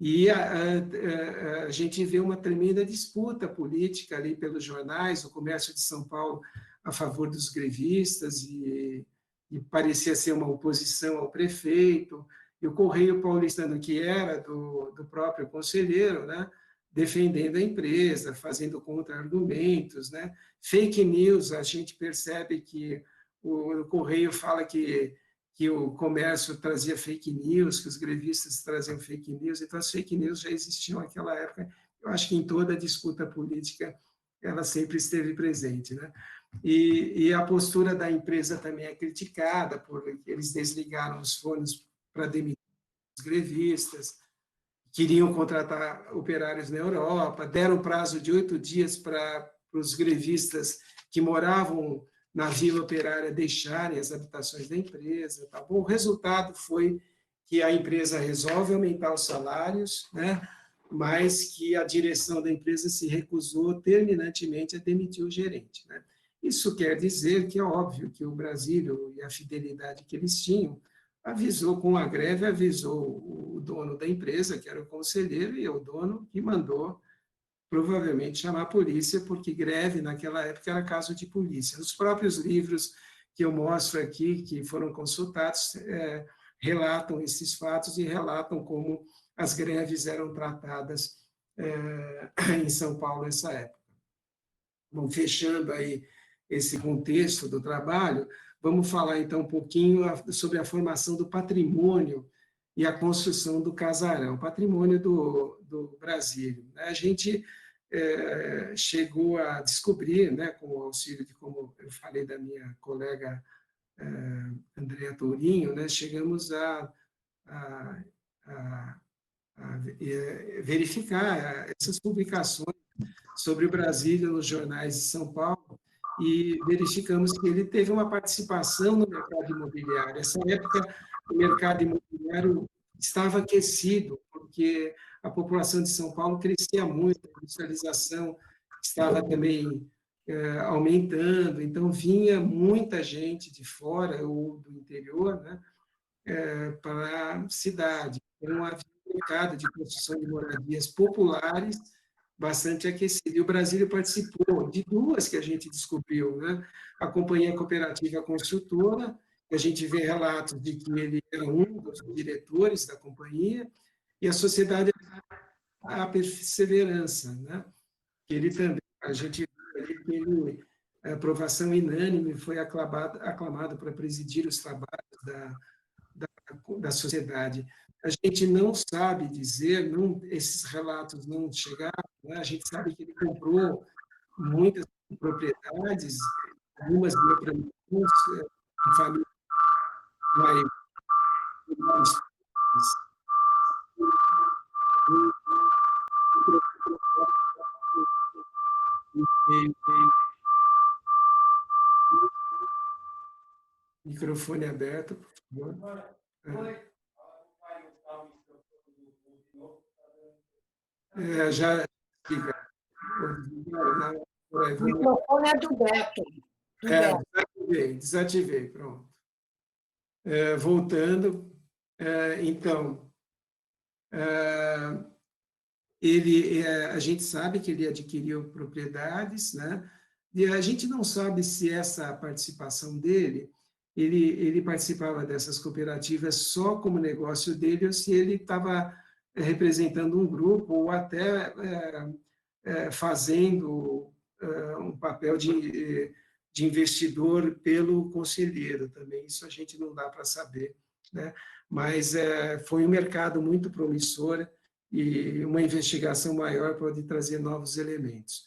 e a gente vê uma tremenda disputa política ali pelos jornais, o Comércio de São Paulo a favor dos grevistas, e parecia ser uma oposição ao prefeito, e o Correio Paulistano, que era do próprio conselheiro, né, defendendo a empresa, fazendo contra-argumentos, né, fake news, a gente percebe que o Correio fala que o comércio trazia fake news, que os grevistas traziam fake news, então as fake news já existiam naquela época. Eu acho que em toda a disputa política ela sempre esteve presente, né? E a postura da empresa também é criticada, porque eles desligaram os fornos para demitir os grevistas, queriam contratar operários na Europa, deram prazo de 8 dias para os grevistas que moravam na Vila Operária deixarem as habitações da empresa. Tá bom? O resultado foi que a empresa resolve aumentar os salários, né, mas que a direção da empresa se recusou terminantemente a demitir o gerente. Né? Isso quer dizer que é óbvio que o Brasílio e a fidelidade que eles tinham avisou com a greve, avisou o dono da empresa, que era o conselheiro, e é o dono que mandou provavelmente chamar a polícia, porque greve naquela época era caso de polícia. Os próprios livros que eu mostro aqui, que foram consultados, relatam esses fatos e relatam como as greves eram tratadas em São Paulo nessa época. Bom, fechando aí esse contexto do trabalho, vamos falar então um pouquinho sobre a formação do patrimônio e a construção do casarão, patrimônio do Brasil. A gente chegou a descobrir, né, com o auxílio de, como eu falei, da minha colega Andréa Tourinho, né, chegamos a verificar essas publicações sobre o Brasília nos jornais de São Paulo, e verificamos que ele teve uma participação no mercado imobiliário. Essa época, o mercado imobiliário estava aquecido, porque a população de São Paulo crescia muito, a industrialização estava também aumentando, então vinha muita gente de fora ou do interior, né, para a cidade. Então, havia um mercado de construção de moradias populares bastante aquecido. E o Brasília participou de duas que a gente descobriu, né? A Companhia Cooperativa Construtora, que a gente vê relatos de que ele era um dos diretores da companhia, e a Sociedade A Perseverança, né? Que ele também, a gente vê que ele, a aprovação unânime, foi aclamado para presidir os trabalhos da sociedade. A gente não sabe dizer, não, esses relatos não chegaram, né? A gente sabe que ele comprou muitas propriedades, algumas deu para alguns, famílias mais Microfone aberto, por favor. Já fica. O microfone é do Beto. Desativei, pronto. Voltando, então, a gente sabe que ele adquiriu propriedades, né? E a gente não sabe se essa participação dele, ele participava dessas cooperativas só como negócio dele, ou se ele estava representando um grupo, ou até fazendo um papel de investidor pelo conselheiro também. Isso a gente não dá para saber, né? Mas foi um mercado muito promissor, e uma investigação maior pode trazer novos elementos.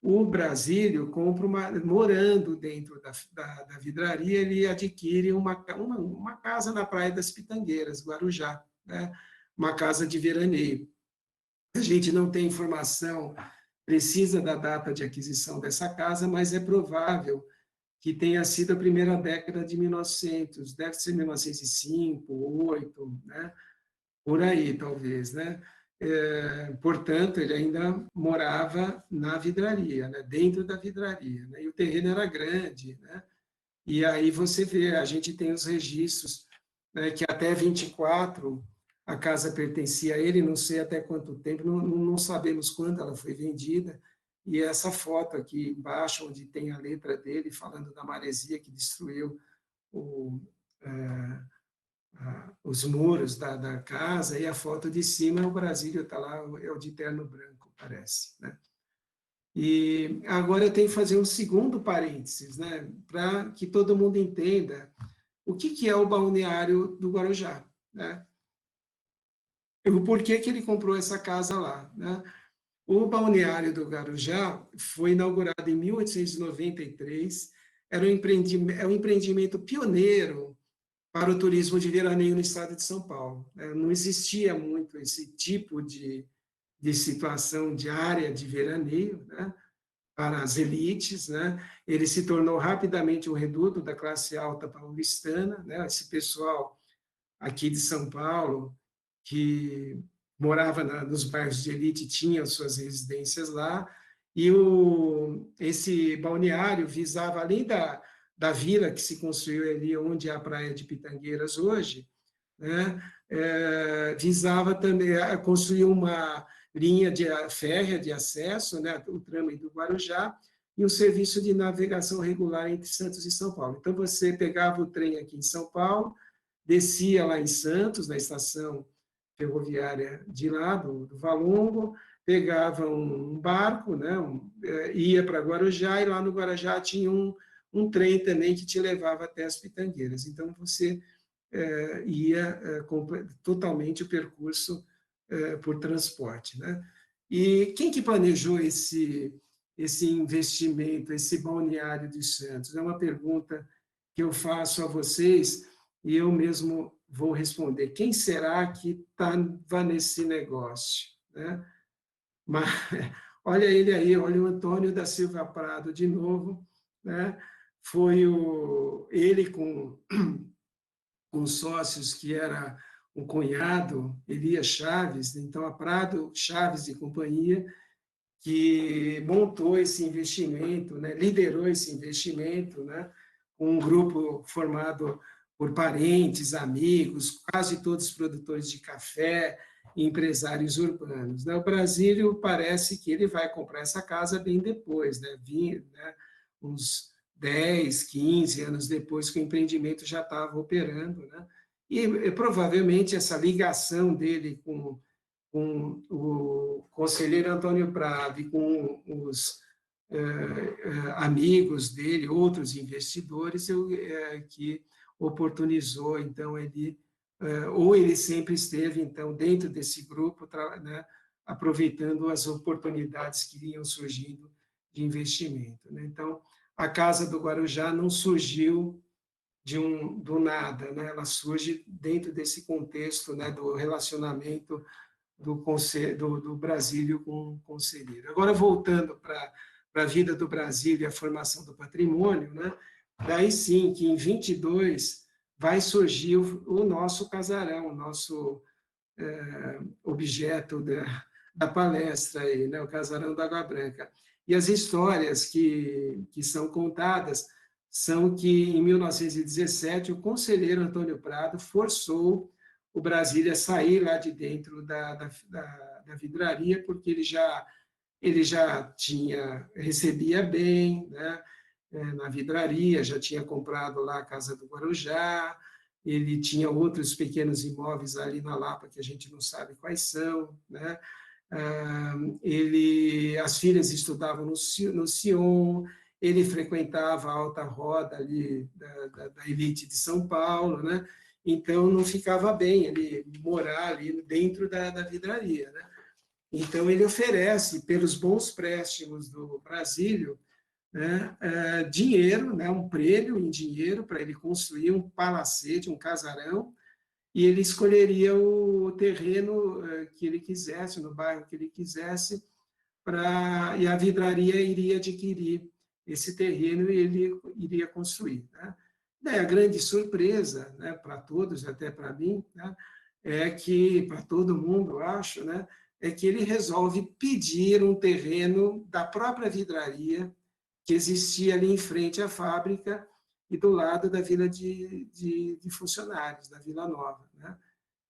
O Brasílio compra morando dentro da vidraria, ele adquire uma casa na Praia das Pitangueiras, Guarujá, né? Uma casa de veraneio. A gente não tem informação precisa da data de aquisição dessa casa, mas é provável que tenha sido a primeira década de 1900, deve ser 1905, 8, né? Por aí, talvez, né? Portanto, ele ainda morava na vidraria, né? Dentro da vidraria, né? E o terreno era grande, né? E aí você vê, a gente tem os registros, né, que até 24 a casa pertencia a ele, não sei até quanto tempo, não sabemos quando ela foi vendida, e essa foto aqui embaixo, onde tem a letra dele, falando da maresia que destruiu o, os muros da casa, e a foto de cima, o Brasílio está lá, é o de terno branco, parece, né? E agora eu tenho que fazer um segundo parênteses, né, para que todo mundo entenda o que é o balneário do Guarujá, né? O porquê que ele comprou essa casa lá, né? O balneário do Guarujá foi inaugurado em 1893, é um empreendimento pioneiro para o turismo de veraneio no estado de São Paulo. Não existia muito esse tipo de situação de área de veraneio, né, para as elites, né? Ele se tornou rapidamente um reduto da classe alta paulistana, né? Esse pessoal aqui de São Paulo, que morava nos bairros de elite, tinha suas residências lá, e esse balneário visava, além da vila que se construiu ali, onde é a praia de Pitangueiras hoje, né, visava também construir uma linha férrea de acesso, né, o tramo do Guarujá, e um serviço de navegação regular entre Santos e São Paulo. Então, você pegava o trem aqui em São Paulo, descia lá em Santos, na estação ferroviária de lá, do Valongo, pegava um barco, né, ia para Guarujá, e lá no Guarujá tinha um trem também que te levava até as Pitangueiras. Então, você ia totalmente o percurso por transporte, né? E quem que planejou esse investimento, esse balneário de Santos? É uma pergunta que eu faço a vocês e eu mesmo vou responder. Quem será que estava nesse negócio, né? Mas, olha ele aí, olha o Antônio da Silva Prado de novo, né? Foi ele com sócios que era um cunhado, Elias Chaves, então a Prado, Chaves e companhia, que montou esse investimento, né, liderou esse investimento, né, com um grupo formado por parentes, amigos, quase todos produtores de café, empresários urbanos, né? O Brasílio parece que ele vai comprar essa casa bem depois, né, uns 10, 15 anos depois que o empreendimento já estava operando, né? E provavelmente essa ligação dele com o conselheiro Antônio Prado e com os amigos dele, outros investidores, que oportunizou, então, ele, ou ele sempre esteve, então, dentro desse grupo, né, aproveitando as oportunidades que iam surgindo de investimento, né? Então, a Casa do Guarujá não surgiu do nada, né? Ela surge dentro desse contexto, né, do relacionamento do Brasílio com o conselheiro. Agora, voltando para para a vida do Brasil e a formação do patrimônio, né? Daí sim, que em 22 vai surgir o nosso casarão, o nosso objeto da palestra, aí, né? O Casarão da Água Branca. E as histórias que são contadas são que, em 1917, o conselheiro Antônio Prado forçou o Brasília a sair lá de dentro da vidraria, porque ele já recebia bem, né, na vidraria, já tinha comprado lá a Casa do Guarujá, ele tinha outros pequenos imóveis ali na Lapa que a gente não sabe quais são, né? As filhas estudavam no Sion, ele frequentava a alta roda ali da elite de São Paulo, né? Então não ficava bem ele morar ali dentro da vidraria, né? Então ele oferece, pelos bons préstimos do Brasílio, né, dinheiro, né, um prêmio em dinheiro para ele construir um palacete, um casarão, e ele escolheria o terreno que ele quisesse, no bairro que ele quisesse, e a vidraria iria adquirir esse terreno e ele iria construir. Né? Daí a grande surpresa, né, para todos, até para mim, né, é que, para todo mundo, acho, né, é que ele resolve pedir um terreno da própria vidraria que existia ali em frente à fábrica e do lado da vila de funcionários, da Vila Nova. Né?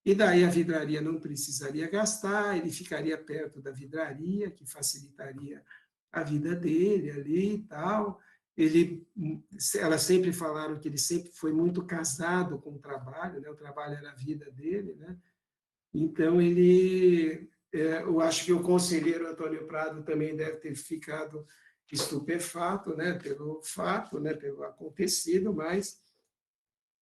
E daí a vidraria não precisaria gastar, ele ficaria perto da vidraria, que facilitaria a vida dele ali e tal. Elas sempre falaram que ele sempre foi muito casado com o trabalho, né? O trabalho era a vida dele, né? Então eu acho que o conselheiro Antônio Prado também deve ter ficado estupefato, né? Pelo fato, né? Pelo acontecido, mas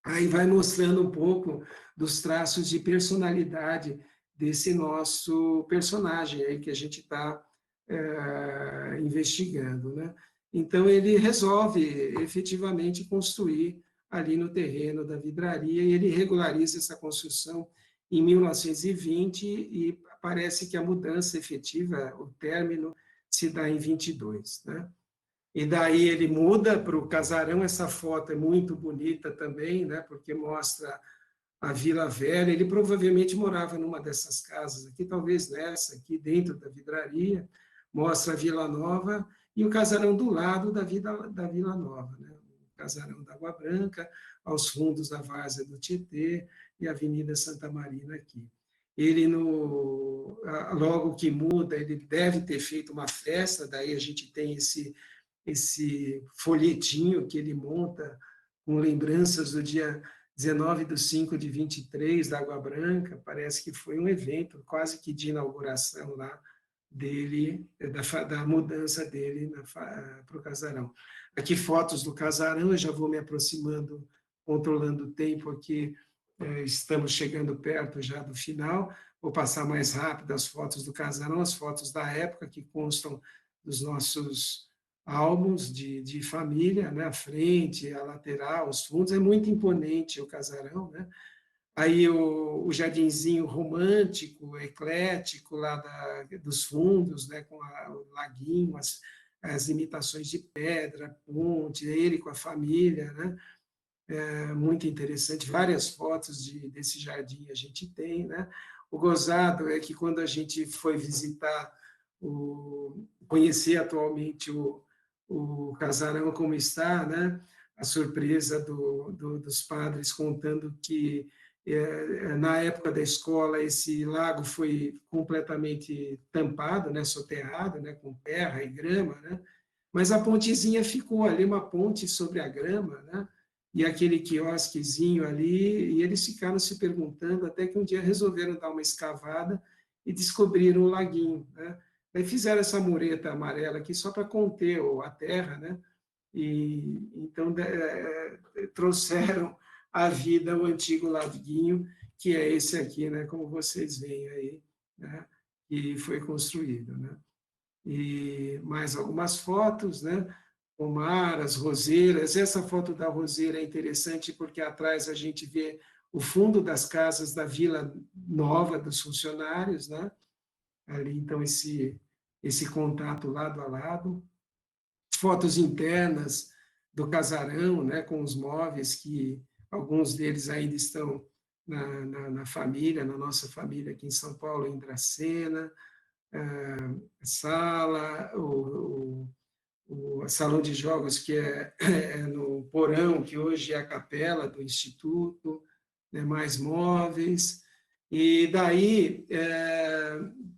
aí vai mostrando um pouco dos traços de personalidade desse nosso personagem aí que a gente está investigando, né? Então ele resolve efetivamente construir ali no terreno da vidraria e ele regulariza essa construção em 1920 e parece que a mudança efetiva, o término, se dá em 22, né? E daí ele muda para o casarão, essa foto é muito bonita também, né, porque mostra a Vila Velha, ele provavelmente morava numa dessas casas aqui, talvez nessa aqui, dentro da vidraria, mostra a Vila Nova e o casarão do lado da Vila Nova, né, o casarão da Água Branca, aos fundos da várzea do Tietê e a Avenida Santa Marina aqui. Ele, logo que muda, ele deve ter feito uma festa, daí a gente tem esse folhetinho que ele monta com lembranças do dia 19/5 de 23, da Água Branca, parece que foi um evento quase que de inauguração lá dele, da mudança dele para o casarão. Aqui fotos do casarão, eu já vou me aproximando, controlando o tempo aqui, estamos chegando perto já do final, vou passar mais rápido as fotos do casarão, as fotos da época que constam dos nossos álbuns de família, né? A frente, a lateral, os fundos, é muito imponente o casarão, né? Aí o jardinzinho romântico, eclético lá dos fundos, né? Com o laguinho, as imitações de pedra, ponte, ele com a família, né? Muito interessante, várias fotos desse jardim a gente tem, né? O gozado é que quando a gente foi visitar, conhecer atualmente o casarão como está, né? A surpresa dos padres contando que na época da escola esse lago foi completamente tampado, né? Soterrado, né? Com terra e grama, né? Mas a pontezinha ficou ali, uma ponte sobre a grama, né? E aquele quiosquezinho ali, e eles ficaram se perguntando, até que um dia resolveram dar uma escavada e descobriram o laguinho, né? Aí fizeram essa mureta amarela aqui só para conter a terra, né? E então trouxeram à vida o antigo laguinho, que é esse aqui, né? Como vocês veem aí, né? E foi construído, né? E mais algumas fotos, né? O mar, as roseiras. Essa foto da roseira é interessante porque atrás a gente vê o fundo das casas da Vila Nova dos funcionários, né? Ali, então, esse contato lado a lado. fotos internas do casarão, né, com os móveis, que alguns deles ainda estão na família, na nossa família aqui em São Paulo, em Dracena, sala, o salão de jogos, que é no porão, que hoje é a capela do Instituto, né, mais móveis. E daí,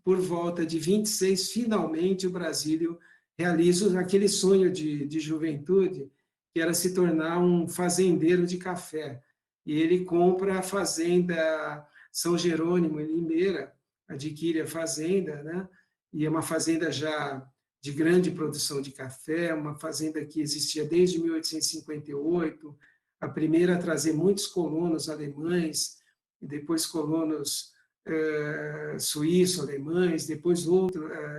por volta de 26, finalmente o Brasílio realiza aquele sonho de juventude, que era se tornar um fazendeiro de café. E ele compra a fazenda São Jerônimo, em Limeira, adquire a fazenda, né? E é uma fazenda já de grande produção de café, uma fazenda que existia desde 1858, a primeira a trazer muitos colonos alemães, e depois colonos suíços, alemães, depois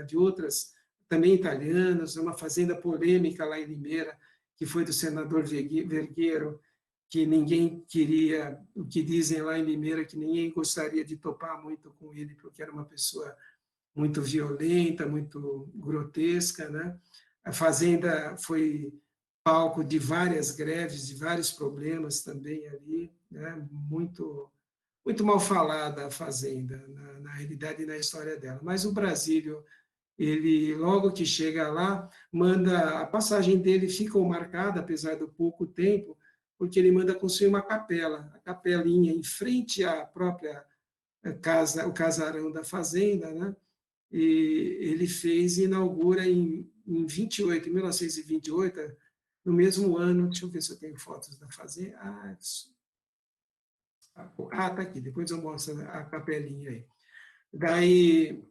de outras, também italianas, uma fazenda polêmica lá em Limeira, que foi do senador Vergueiro, que ninguém queria, o que dizem lá em Limeira, que ninguém gostaria de topar muito com ele, porque era uma pessoa muito violenta, muito grotesca, né? A fazenda foi palco de várias greves, de vários problemas também ali, né? Muito mal falada a fazenda, na realidade e na história dela. Mas o Brasílio, ele, logo que chega lá, manda, a passagem dele ficou marcada, apesar do pouco tempo, porque ele manda construir uma capela, a capelinha em frente à própria casa, o casarão da fazenda, né? E ele fez e inaugura em 1928, no mesmo ano, deixa eu ver se eu tenho fotos da fazenda. Tá aqui, depois eu mostro a capelinha aí. Daí,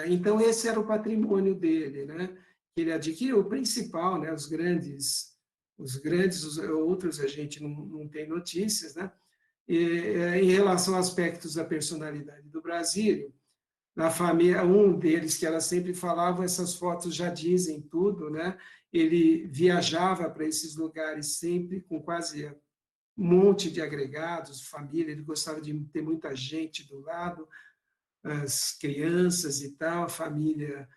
então esse era o patrimônio dele, né? Que ele adquiriu, o principal, né? Os outros a gente não tem notícias, né? Em relação a aspectos da personalidade do Brasílio, na família, um deles que ela sempre falava, essas fotos já dizem tudo, né? Ele viajava para esses lugares sempre com quase um monte de agregados, família, ele gostava de ter muita gente do lado, as crianças e tal, a família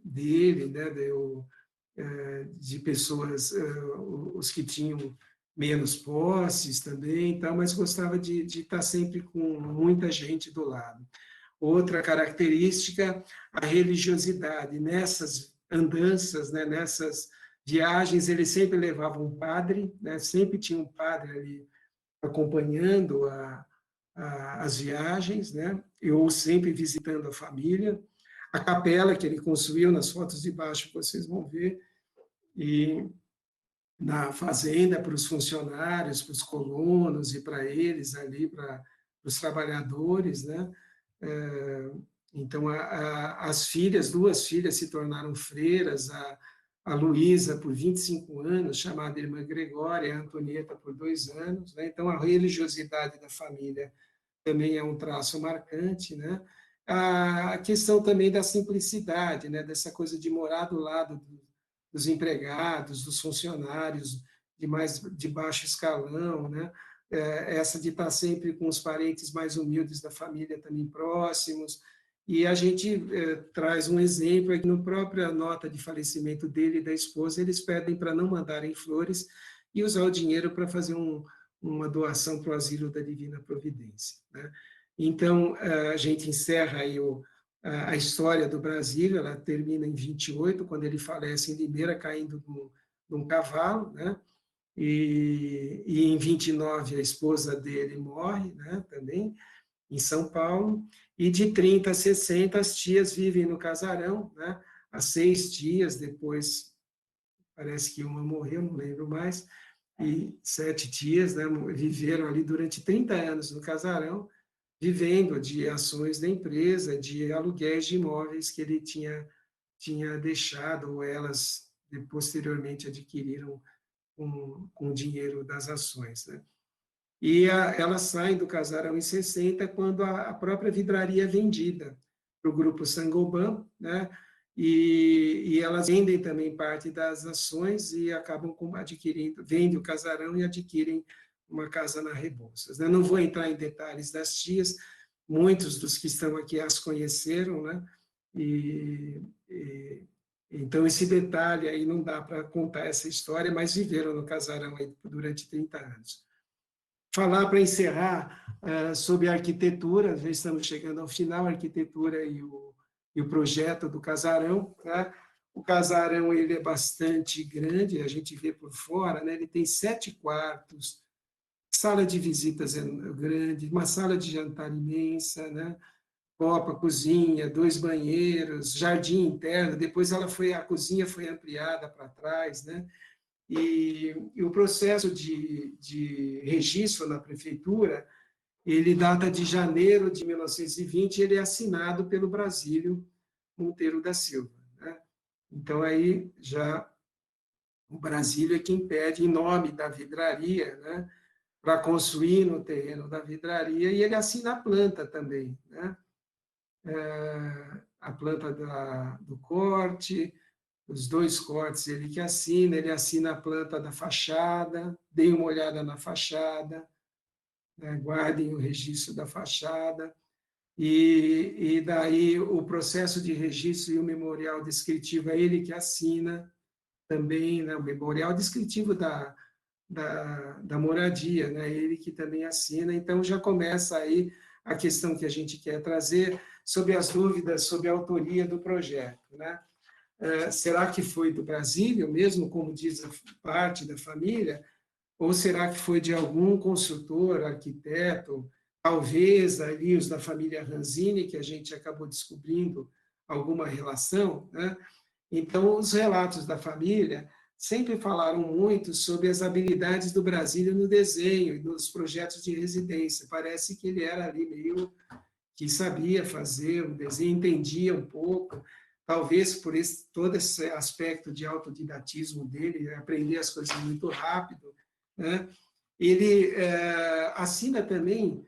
dele, né? De pessoas, os que tinham menos posses também, então, mas gostava de estar sempre com muita gente do lado. Outra característica, a religiosidade. Nessas andanças, né, nessas viagens, ele sempre levava um padre, né, sempre tinha um padre ali acompanhando as viagens, né, ou sempre visitando a família. A capela que ele construiu, nas fotos de baixo vocês vão ver, e na fazenda para os funcionários, para os colonos e para eles ali, para os trabalhadores, né? Então, as filhas, duas filhas se tornaram freiras, a Luísa por 25 anos, chamada Irmã Gregória, a Antonieta por 2 anos, né? Então, a religiosidade da família também é um traço marcante, né? A questão também da simplicidade, né? Dessa coisa de morar do lado dos empregados, dos funcionários de baixo escalão, né? Essa de estar sempre com os parentes mais humildes da família também próximos. E a gente traz um exemplo aqui no própria nota de falecimento dele e da esposa, eles pedem para não mandarem flores e usar o dinheiro para fazer uma doação para o Asilo da Divina Providência, né? Então, a gente encerra aí a história do Brasil, ela termina em 28, quando ele falece em Limeira, caindo de um cavalo, né? E em 29 a esposa dele morre, né? Também, em São Paulo, e de 30 a 60 as tias vivem no casarão, né? As 6 tias, depois parece que uma morreu, não lembro mais, e 7 tias, né? Viveram ali durante 30 anos no casarão, vivendo de ações da empresa, de aluguéis de imóveis que ele tinha deixado, ou elas posteriormente adquiriram com o dinheiro das ações, né? E elas saem do casarão em 60, quando a própria vidraria é vendida para o grupo Sangoban, né? E elas vendem também parte das ações e acabam adquirindo, vendem o casarão e adquirem uma casa na Rebouças, né? Não vou entrar em detalhes das tias, muitos dos que estão aqui as conheceram, né? E Então, esse detalhe aí não dá para contar essa história, mas viveram no casarão aí durante 30 anos. Falar para encerrar sobre a arquitetura, já estamos chegando ao final, a arquitetura e o projeto do casarão, né? O casarão ele é bastante grande, a gente vê por fora, né? Ele tem 7 quartos, sala de visitas grande, uma sala de jantar imensa, né? Copa, cozinha, 2 banheiros, jardim interno. Depois a cozinha foi ampliada para trás, né? E o processo de registro na prefeitura, ele data de janeiro de 1920, ele é assinado pelo Brasílio Monteiro da Silva, né? Então, aí já o Brasílio é quem pede, em nome da vidraria, né, para construir no terreno da vidraria, e ele assina a planta também, né? A planta do corte, os 2 cortes ele que assina, ele assina a planta da fachada, deem uma olhada na fachada, né, guardem o registro da fachada, e daí o processo de registro e o memorial descritivo é ele que assina também, né, o memorial descritivo da moradia, né, ele que também assina. Então, já começa aí a questão que a gente quer trazer sobre as dúvidas sobre a autoria do projeto, né? Será que foi do Brasílio mesmo, como diz a parte da família, ou será que foi de algum construtor, arquiteto, talvez ali os da família Ranzini, que a gente acabou descobrindo alguma relação, né? Então, os relatos da família sempre falaram muito sobre as habilidades do Brasílio no desenho e nos projetos de residência. Parece que ele era ali meio que sabia fazer o desenho, entendia um pouco, talvez por todo esse aspecto de autodidatismo dele, aprender as coisas muito rápido, né? Ele assina também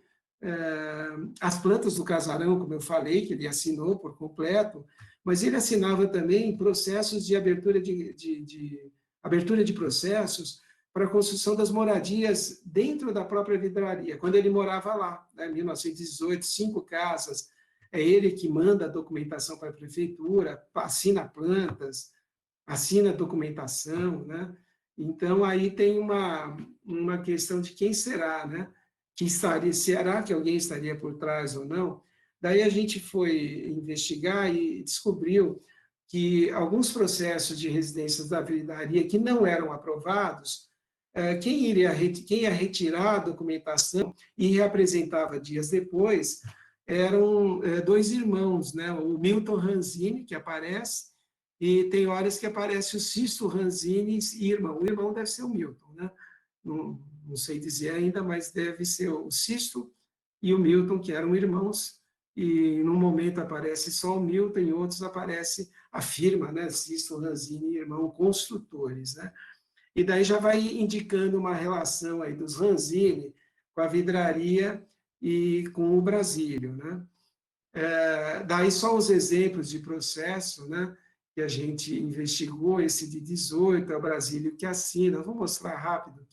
as plantas do casarão, como eu falei, que ele assinou por completo, mas ele assinava também processos de abertura de processos para a construção das moradias dentro da própria vidraria, quando ele morava lá, né, em 1918, 5 casas, é ele que manda a documentação para a prefeitura, assina plantas, assina a documentação, né? Então, aí tem uma questão de quem será, né? Que estaria, será que alguém estaria por trás ou não? Daí a gente foi investigar e descobriu que alguns processos de residências da vidraria que não eram aprovados, quem ia retirar a documentação e reapresentava dias depois eram 2 irmãos, né? O Milton Ranzini, que aparece, e tem horas que aparece o Sisto Ranzini e irmão. O irmão deve ser o Milton, né? Não sei dizer ainda, mas deve ser o Sisto e o Milton, que eram irmãos, e num momento aparece só o Milton, em outros aparece a firma, né? Sisto Ranzini e irmão, construtores, né? E daí já vai indicando uma relação aí dos Ranzini com a vidraria e com o Brasílio, né? Daí só os exemplos de processo, né, que a gente investigou, esse de 18, é o Brasílio que assina. Vou mostrar rápido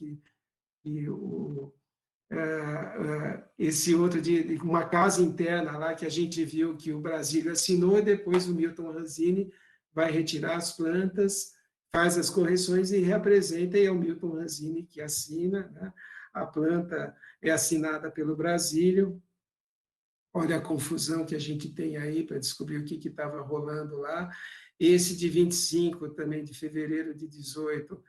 esse outro de uma casa interna lá que a gente viu que o Brasílio assinou, e depois o Milton Ranzini vai retirar as plantas, faz as correções e reapresenta, e é o Milton Ranzini que assina, né? A planta é assinada pelo Brasílio. Olha a confusão que a gente tem aí para descobrir o que estava rolando lá. Esse de 25, também de fevereiro de 18,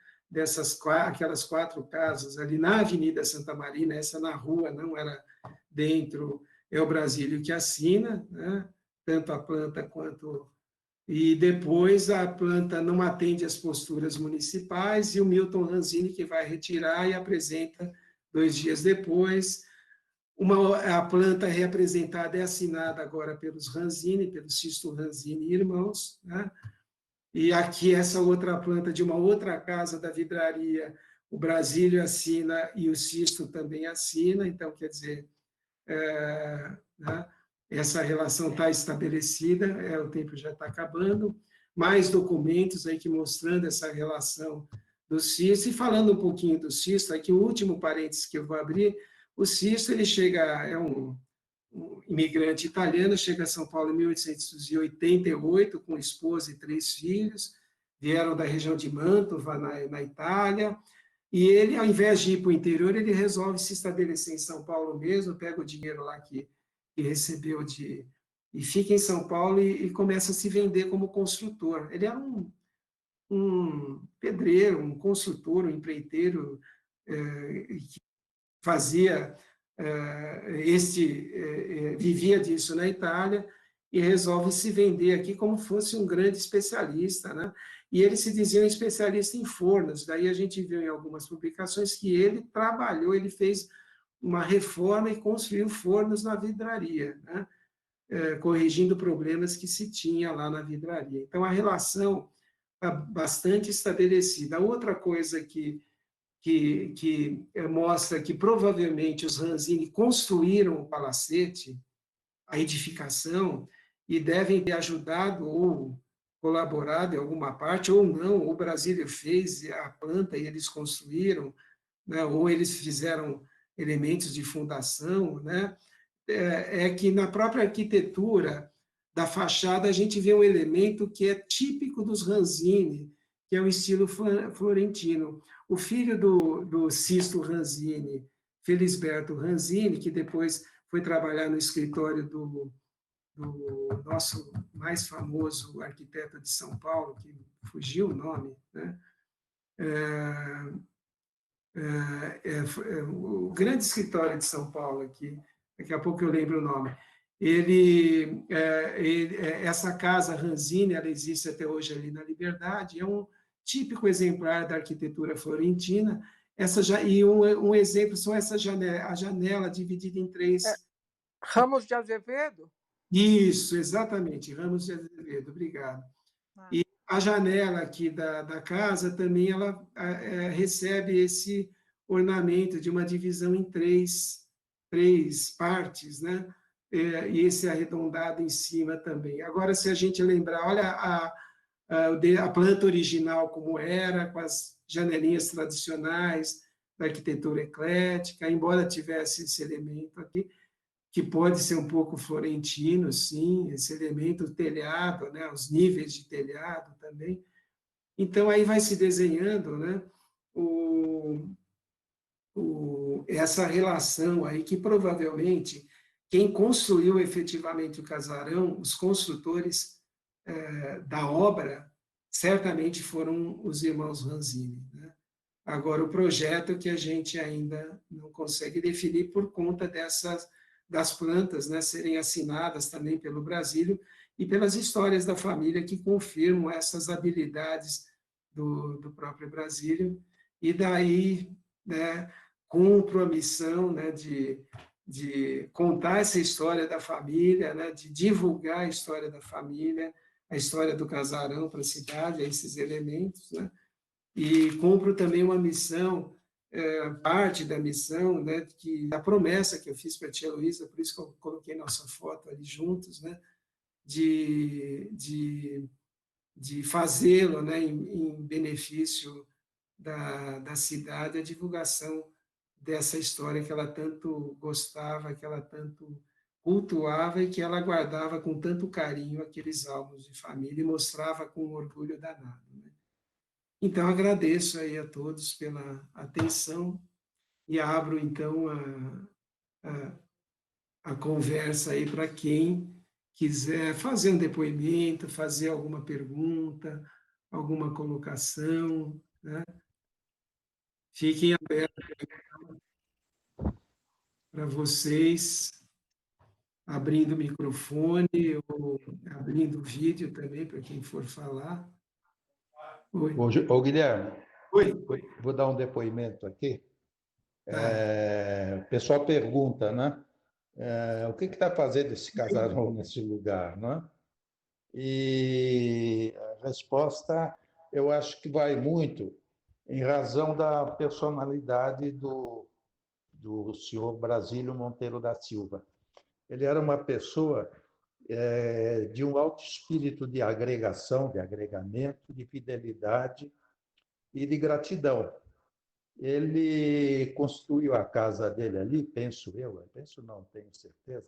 aquelas 4 casas ali na Avenida Santa Marina, essa na rua, não era dentro, é o Brasílio que assina, né? Tanto a planta quanto... E depois a planta não atende às posturas municipais, e o Milton Ranzini que vai retirar e apresenta 2 dias depois. A planta reapresentada é assinada agora pelos Ranzini, pelo Sisto Ranzini e irmãos, né? E aqui essa outra planta de uma outra casa da vidraria, o Brasílio assina e o Sisto também assina, então, quer dizer, né? Essa relação está estabelecida, o tempo já está acabando, mais documentos aí que mostrando essa relação do Sisto, e falando um pouquinho do Sisto, aqui o último parênteses que eu vou abrir, o Sisto, ele chega, um imigrante italiano, chega a São Paulo em 1888, com esposa e 3 filhos, vieram da região de Mantova, na Itália, e ele, ao invés de ir para o interior, ele resolve se estabelecer em São Paulo mesmo, pega o dinheiro lá que recebeu e fica em São Paulo e começa a se vender como construtor. Ele era um pedreiro, um construtor, um empreiteiro, que fazia vivia disso na Itália e resolve se vender aqui como fosse um grande especialista, né? E ele se dizia um especialista em fornos. Daí a gente viu em algumas publicações que ele trabalhou, ele fez uma reforma e construiu fornos na vidraria, né? Corrigindo problemas que se tinha lá na vidraria. Então a relação está bastante estabelecida. Outra coisa que mostra que provavelmente os Ranzini construíram o palacete, a edificação, e devem ter ajudado ou colaborado em alguma parte, ou não, o Brasília fez a planta e eles construíram, né, ou eles fizeram elementos de fundação, né, que na própria arquitetura da fachada a gente vê um elemento que é típico dos Ranzini, que é o estilo florentino. O filho do Sisto Ranzini, Felisberto Ranzini, que depois foi trabalhar no escritório do nosso mais famoso arquiteto de São Paulo, que fugiu o nome, né? O grande escritório de São Paulo aqui, daqui a pouco eu lembro o nome. Essa casa Ranzini, ela existe até hoje ali na Liberdade, é um típico exemplar da arquitetura florentina. Um exemplo são essa janela, a janela dividida em 3. Ramos de Azevedo? Isso, exatamente, Ramos de Azevedo, obrigado. E a janela aqui da casa também ela recebe esse ornamento de uma divisão em três partes, né? E esse arredondado em cima também. Agora, se a gente lembrar, olha a planta original como era, com as janelinhas tradicionais da arquitetura eclética, embora tivesse esse elemento aqui, que pode ser um pouco florentino, sim, esse elemento do telhado, né, os níveis de telhado também. Então, aí vai se desenhando, né, essa relação aí que provavelmente quem construiu efetivamente o casarão, os construtores da obra, certamente foram os irmãos Ranzini, né? Agora, o projeto que a gente ainda não consegue definir por conta das plantas, né, serem assinadas também pelo Brasílio e pelas histórias da família que confirmam essas habilidades do próprio Brasílio, e daí, né, cumpro a missão, né, de contar essa história da família, né, de divulgar a história da família, a história do casarão para a cidade, esses elementos, né, e cumpro também uma missão, parte da missão, né, da promessa que eu fiz para a tia Luísa, por isso que eu coloquei nossa foto ali juntos, né, de fazê-lo, né, em benefício da cidade, a divulgação dessa história que ela tanto gostava, que ela tanto cultuava e que ela guardava com tanto carinho aqueles álbuns de família e mostrava com um orgulho danado, né? Então, agradeço aí a todos pela atenção e abro, então, a conversa aí para quem quiser fazer um depoimento, fazer alguma pergunta, alguma colocação, né? Fiquem abertos para vocês, abrindo o microfone ou abrindo o vídeo também, para quem for falar. Oi. Ô, Guilherme, Oi. vou dar um depoimento aqui. Tá. O pessoal pergunta, né? O que está fazendo esse casarão nesse lugar, né? E a resposta, eu acho que vai muito em razão da personalidade do senhor Brasílio Monteiro da Silva. Ele era uma pessoa de um alto espírito de agregação, de agregamento, de fidelidade e de gratidão. Ele construiu a casa dele ali, penso não, tenho certeza,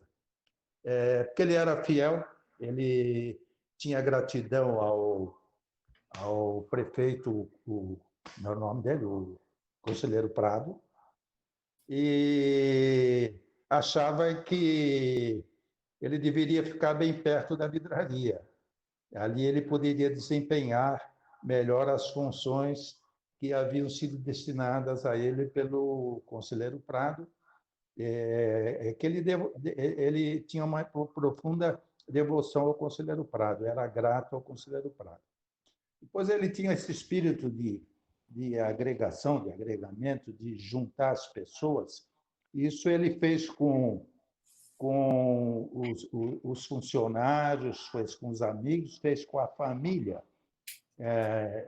porque ele era fiel, ele tinha gratidão ao prefeito, não é o nome dele, o conselheiro Prado, e achava que ele deveria ficar bem perto da vidraria. Ali ele poderia desempenhar melhor as funções que haviam sido destinadas a ele pelo conselheiro Prado, que ele tinha uma profunda devoção ao conselheiro Prado, era grato ao conselheiro Prado. Depois ele tinha esse espírito de agregação, de agregamento, de juntar as pessoas. Isso ele fez com os funcionários, fez com os amigos, fez com a família.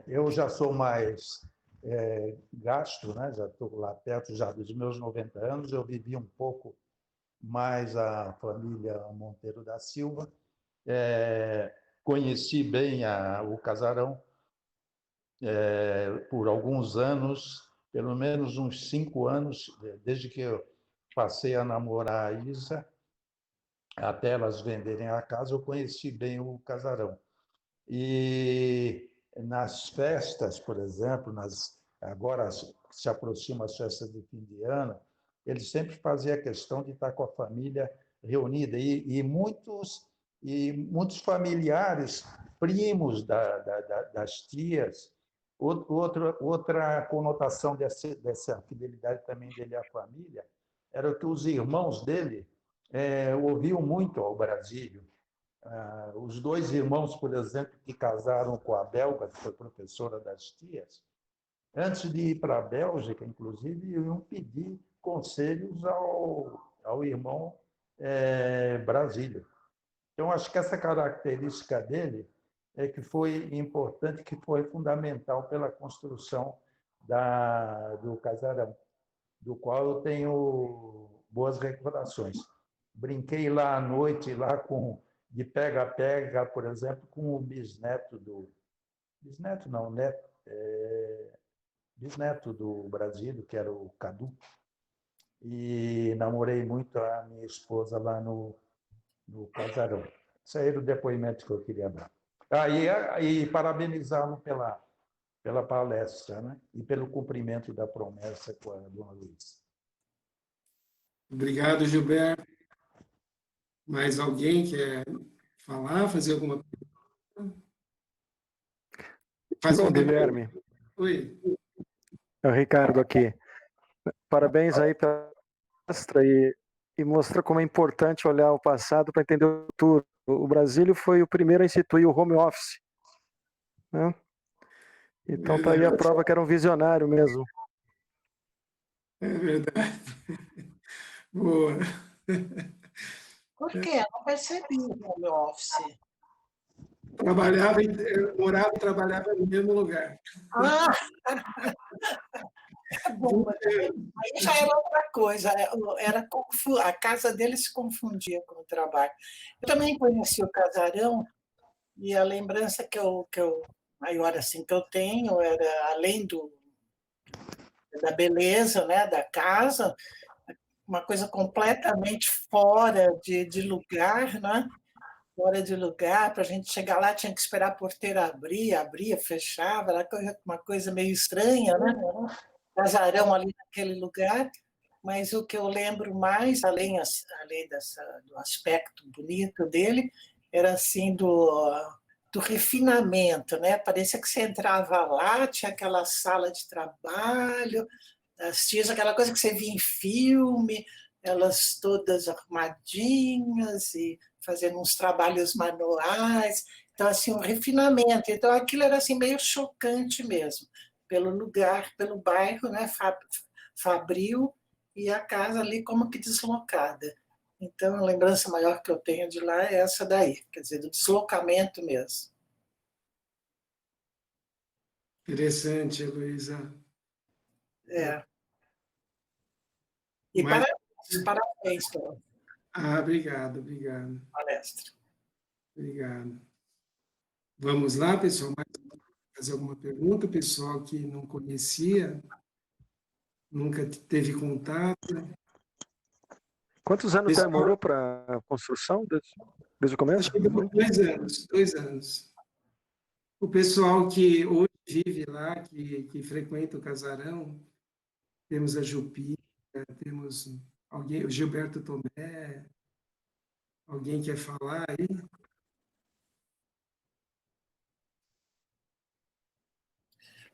Eu já sou mais gasto, né? Já estou lá perto já dos meus 90 anos, eu vivi um pouco mais a família Monteiro da Silva, conheci bem o casarão por alguns anos, pelo menos uns 5 anos, desde que eu passei a namorar a Isa, até elas venderem a casa, eu conheci bem o casarão. E nas festas, por exemplo, agora se aproximam as festas de fim de ano, ele sempre fazia questão de estar com a família reunida. E muitos familiares, primos das tias, outra conotação dessa fidelidade também dele à família era que os irmãos dele ouviam muito ao Brasílio. Os 2 irmãos, por exemplo, que casaram com a belga, que foi professora das tias, antes de ir para a Bélgica, inclusive, iam pedir conselhos ao irmão Brasílio. Então, acho que essa característica dele que foi importante, que foi fundamental pela construção do casarão, do qual eu tenho boas recordações. Brinquei lá à noite, lá de pega-pega, por exemplo, com o bisneto bisneto não, neto, bisneto do Brasílio, que era o Cadu, e namorei muito a minha esposa lá no casarão. Esse aí era o depoimento que eu queria dar. E parabenizá-lo pela palestra, né? E pelo cumprimento da promessa com a dona Luísa. Obrigado, Gilberto. Mais alguém quer falar, fazer alguma pergunta? Bom, Guilherme. Oi. É o Ricardo aqui. Parabéns aí pela palestra e mostra como é importante olhar o passado para entender o futuro. O Brasílio foi o primeiro a instituir o home office, né? Então tá aí a prova que era um visionário mesmo. É verdade. Boa. Por quê? Eu não percebi o home office. Morava e trabalhava no mesmo lugar. Ah! Bom, mas aí já era outra coisa. A casa dele se confundia com o trabalho. Eu também conheci o casarão e a lembrança que eu maior assim que eu tenho era, além da beleza, né, da casa, uma coisa completamente fora de lugar, né? Fora de lugar, para a gente chegar lá tinha que esperar a porteira abria, fechava, era uma coisa meio estranha, né? Casarão ali naquele lugar, mas o que eu lembro mais, além do aspecto bonito dele, era assim do refinamento, né? Parecia que você entrava lá, tinha aquela sala de trabalho, as tias, aquela coisa que você via em filme, elas todas arrumadinhas e fazendo uns trabalhos manuais. Então, assim, um refinamento. Então, aquilo era assim, meio chocante mesmo, pelo lugar, pelo bairro, né? Fabril, e a casa ali como que deslocada. Então, a lembrança maior que eu tenho de lá é essa daí, quer dizer, do deslocamento mesmo. Interessante, Heloísa. E Mas... parabéns pela obrigado. palestra. Obrigado. Vamos lá, pessoal, fazer alguma pergunta? Pessoal que não conhecia, nunca teve contato. Quantos anos Pessoal, demorou para a construção desde o começo? acho que demorou 2 anos, 2 anos. O pessoal que hoje vive lá, que frequenta o casarão, temos a Jupira, temos alguém, o Gilberto Tomé, alguém quer falar aí?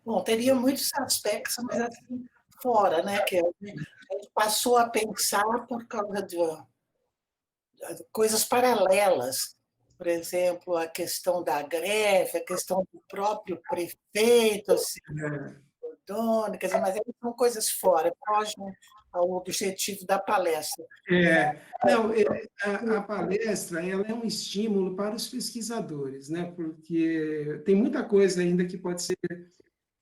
Bom, teria muitos aspectos, mas assim, fora, né? Que a gente passou a pensar por causa de coisas paralelas. Por exemplo, a questão da greve, a questão do próprio prefeito, assim, o dono, quer dizer, mas aí são coisas fora, fogem ao objetivo da palestra. Não, a palestra ela é um estímulo para os pesquisadores, né? Porque tem muita coisa ainda que pode ser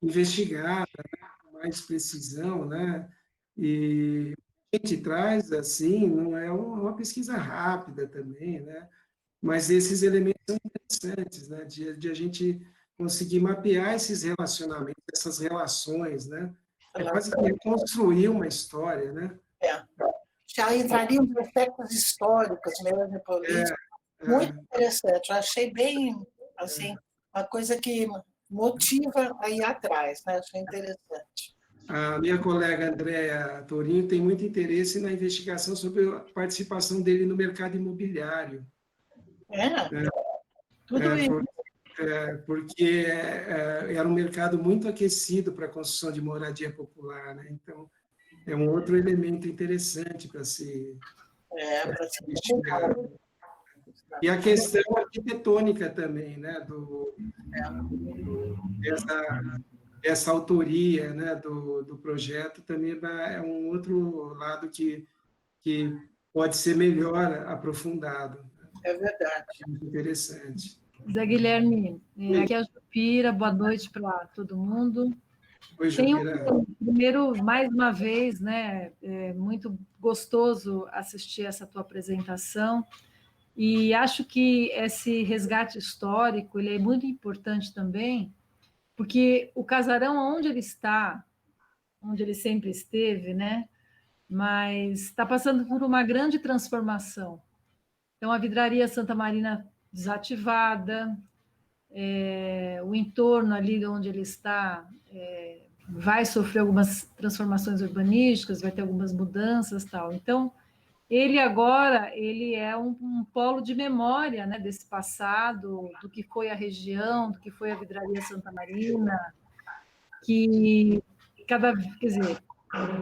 investigada, né, com mais precisão, né? E a gente traz assim, não é uma pesquisa rápida também, né? Mas esses elementos são interessantes, né? De a gente conseguir mapear esses relacionamentos, essas relações, né? É quase que reconstruir uma história, né? É. Já entrariam em aspectos históricos mesmo, políticos, muito interessante. Eu achei bem, assim, uma coisa que motiva a ir atrás, né? Achei interessante. A minha colega Andréa Torinho tem muito interesse na investigação sobre a participação dele no mercado imobiliário. Tudo isso. Porque era um mercado muito aquecido para a construção de moradia popular, né? Então, é um outro elemento interessante para se Para se investigar. E a questão arquitetônica também, né? Essa autoria, né? do projeto também é um outro lado que pode ser melhor aprofundado. É verdade. Muito interessante. Zé Guilherme, aqui é a Jupira, boa noite para todo mundo. Oi, Jupira. Primeiro, mais uma vez, né, é muito gostoso assistir essa tua apresentação, e acho que esse resgate histórico ele é muito importante também, porque o casarão, onde ele está, onde ele sempre esteve, né, mas está passando por uma grande transformação. Então, a vidraria Santa Marina desativada, o entorno ali onde ele está vai sofrer algumas transformações urbanísticas, vai ter algumas mudanças, tal. Então, ele agora ele é um polo de memória, né, desse passado, do que foi a região, do que foi a vidraria Santa Marina, que quer dizer,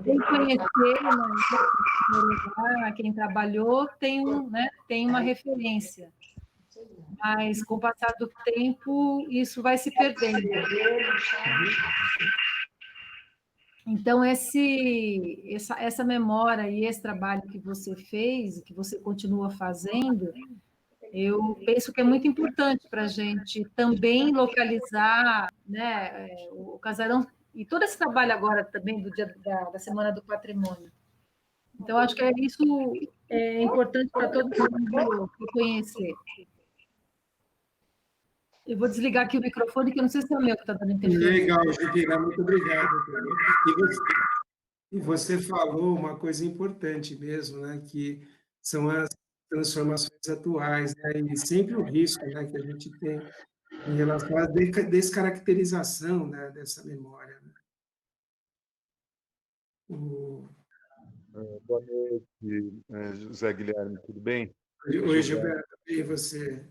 quem conhecer, né, quem trabalhou tem uma referência. Mas, com o passar do tempo, isso vai se perdendo. Então, essa memória e esse trabalho que você fez, que você continua fazendo, eu penso que é muito importante para a gente também localizar, né, o casarão, e todo esse trabalho agora também do dia da Semana do Patrimônio. Então, acho que isso é importante para todo mundo conhecer. Eu vou desligar aqui o microfone, que eu não sei se é o meu que está dando interferência. Legal, Jupira, muito obrigado. E você falou uma coisa importante mesmo, né, que são as transformações atuais, né, e sempre o risco, né, que a gente tem em relação à descaracterização, né, dessa memória. Né? Boa noite, José Guilherme, tudo bem? Oi, Gilberto, e você?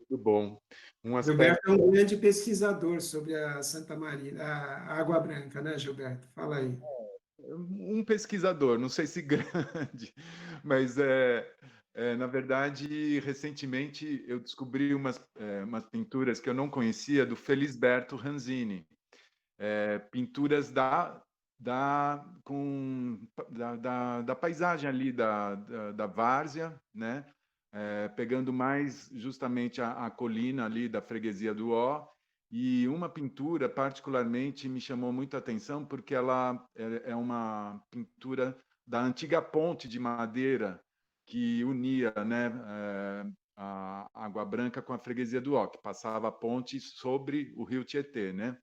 Tudo bom. Gilberto é um grande pesquisador sobre a Santa Marina, a Água Branca, né, Gilberto? Fala aí. Um pesquisador, não sei se grande, mas na verdade, recentemente eu descobri umas pinturas que eu não conhecia do Felisberto Ranzini, pinturas da paisagem ali da várzea, né? Pegando mais justamente a colina ali da freguesia do Ó, e uma pintura particularmente me chamou muito a atenção porque ela é uma pintura da antiga ponte de madeira que unia, né, a Água Branca com a freguesia do Ó, que passava a ponte sobre o rio Tietê, né?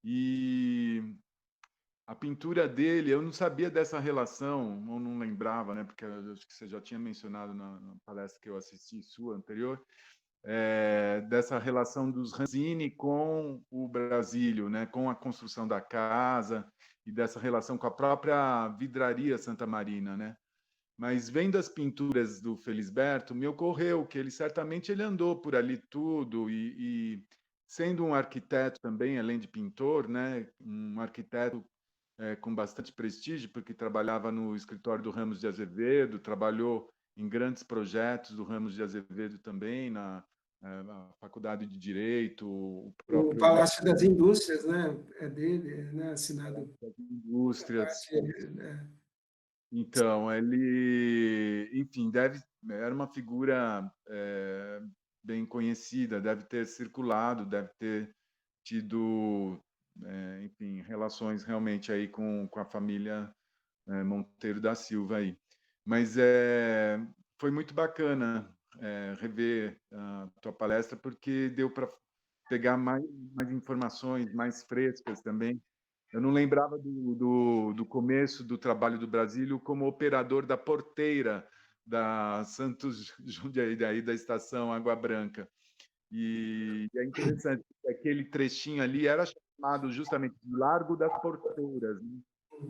E a pintura dele, eu não sabia dessa relação, ou não lembrava, né? Porque eu acho que você já tinha mencionado na palestra que eu assisti, sua anterior, dessa relação dos Ranzini com o Brasílio, né? Com a construção da casa e dessa relação com a própria vidraria Santa Marina, né? Mas vendo as pinturas do Felisberto, me ocorreu que ele certamente ele andou por ali tudo e sendo um arquiteto também, além de pintor, né? Um arquiteto com bastante prestígio, porque trabalhava no escritório do Ramos de Azevedo, trabalhou em grandes projetos do Ramos de Azevedo também, na Faculdade de Direito, O próprio Palácio das Indústrias, né? É dele, né? Assinado Indústrias. né? Então, ele, enfim, era uma figura bem conhecida, deve ter circulado, deve ter tido, enfim, relações realmente aí com a família Monteiro da Silva aí. Mas foi muito bacana rever a tua palestra, porque deu para pegar mais informações mais frescas também. Eu não lembrava do começo do trabalho do Brasílio como operador da porteira da Santos Jundiaí, daí da estação Água Branca. E é interessante, aquele trechinho ali era chamado justamente de Largo das Porteiras, né?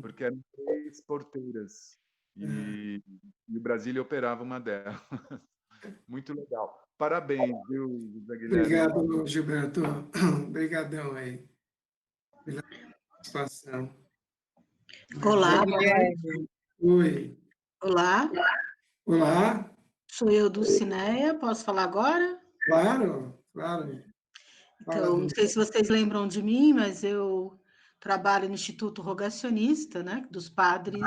Porque eram 3 porteiras. E o Brasília operava uma delas. Muito legal. Parabéns, viu, José Guilherme? Obrigado, Gilberto. Obrigadão aí pela participação. Olá, Oi. olá, Olá. sou eu, Dulcineia, posso falar agora? Claro, claro. Então, não sei se vocês lembram de mim, mas eu trabalho no Instituto Rogacionista, né, dos padres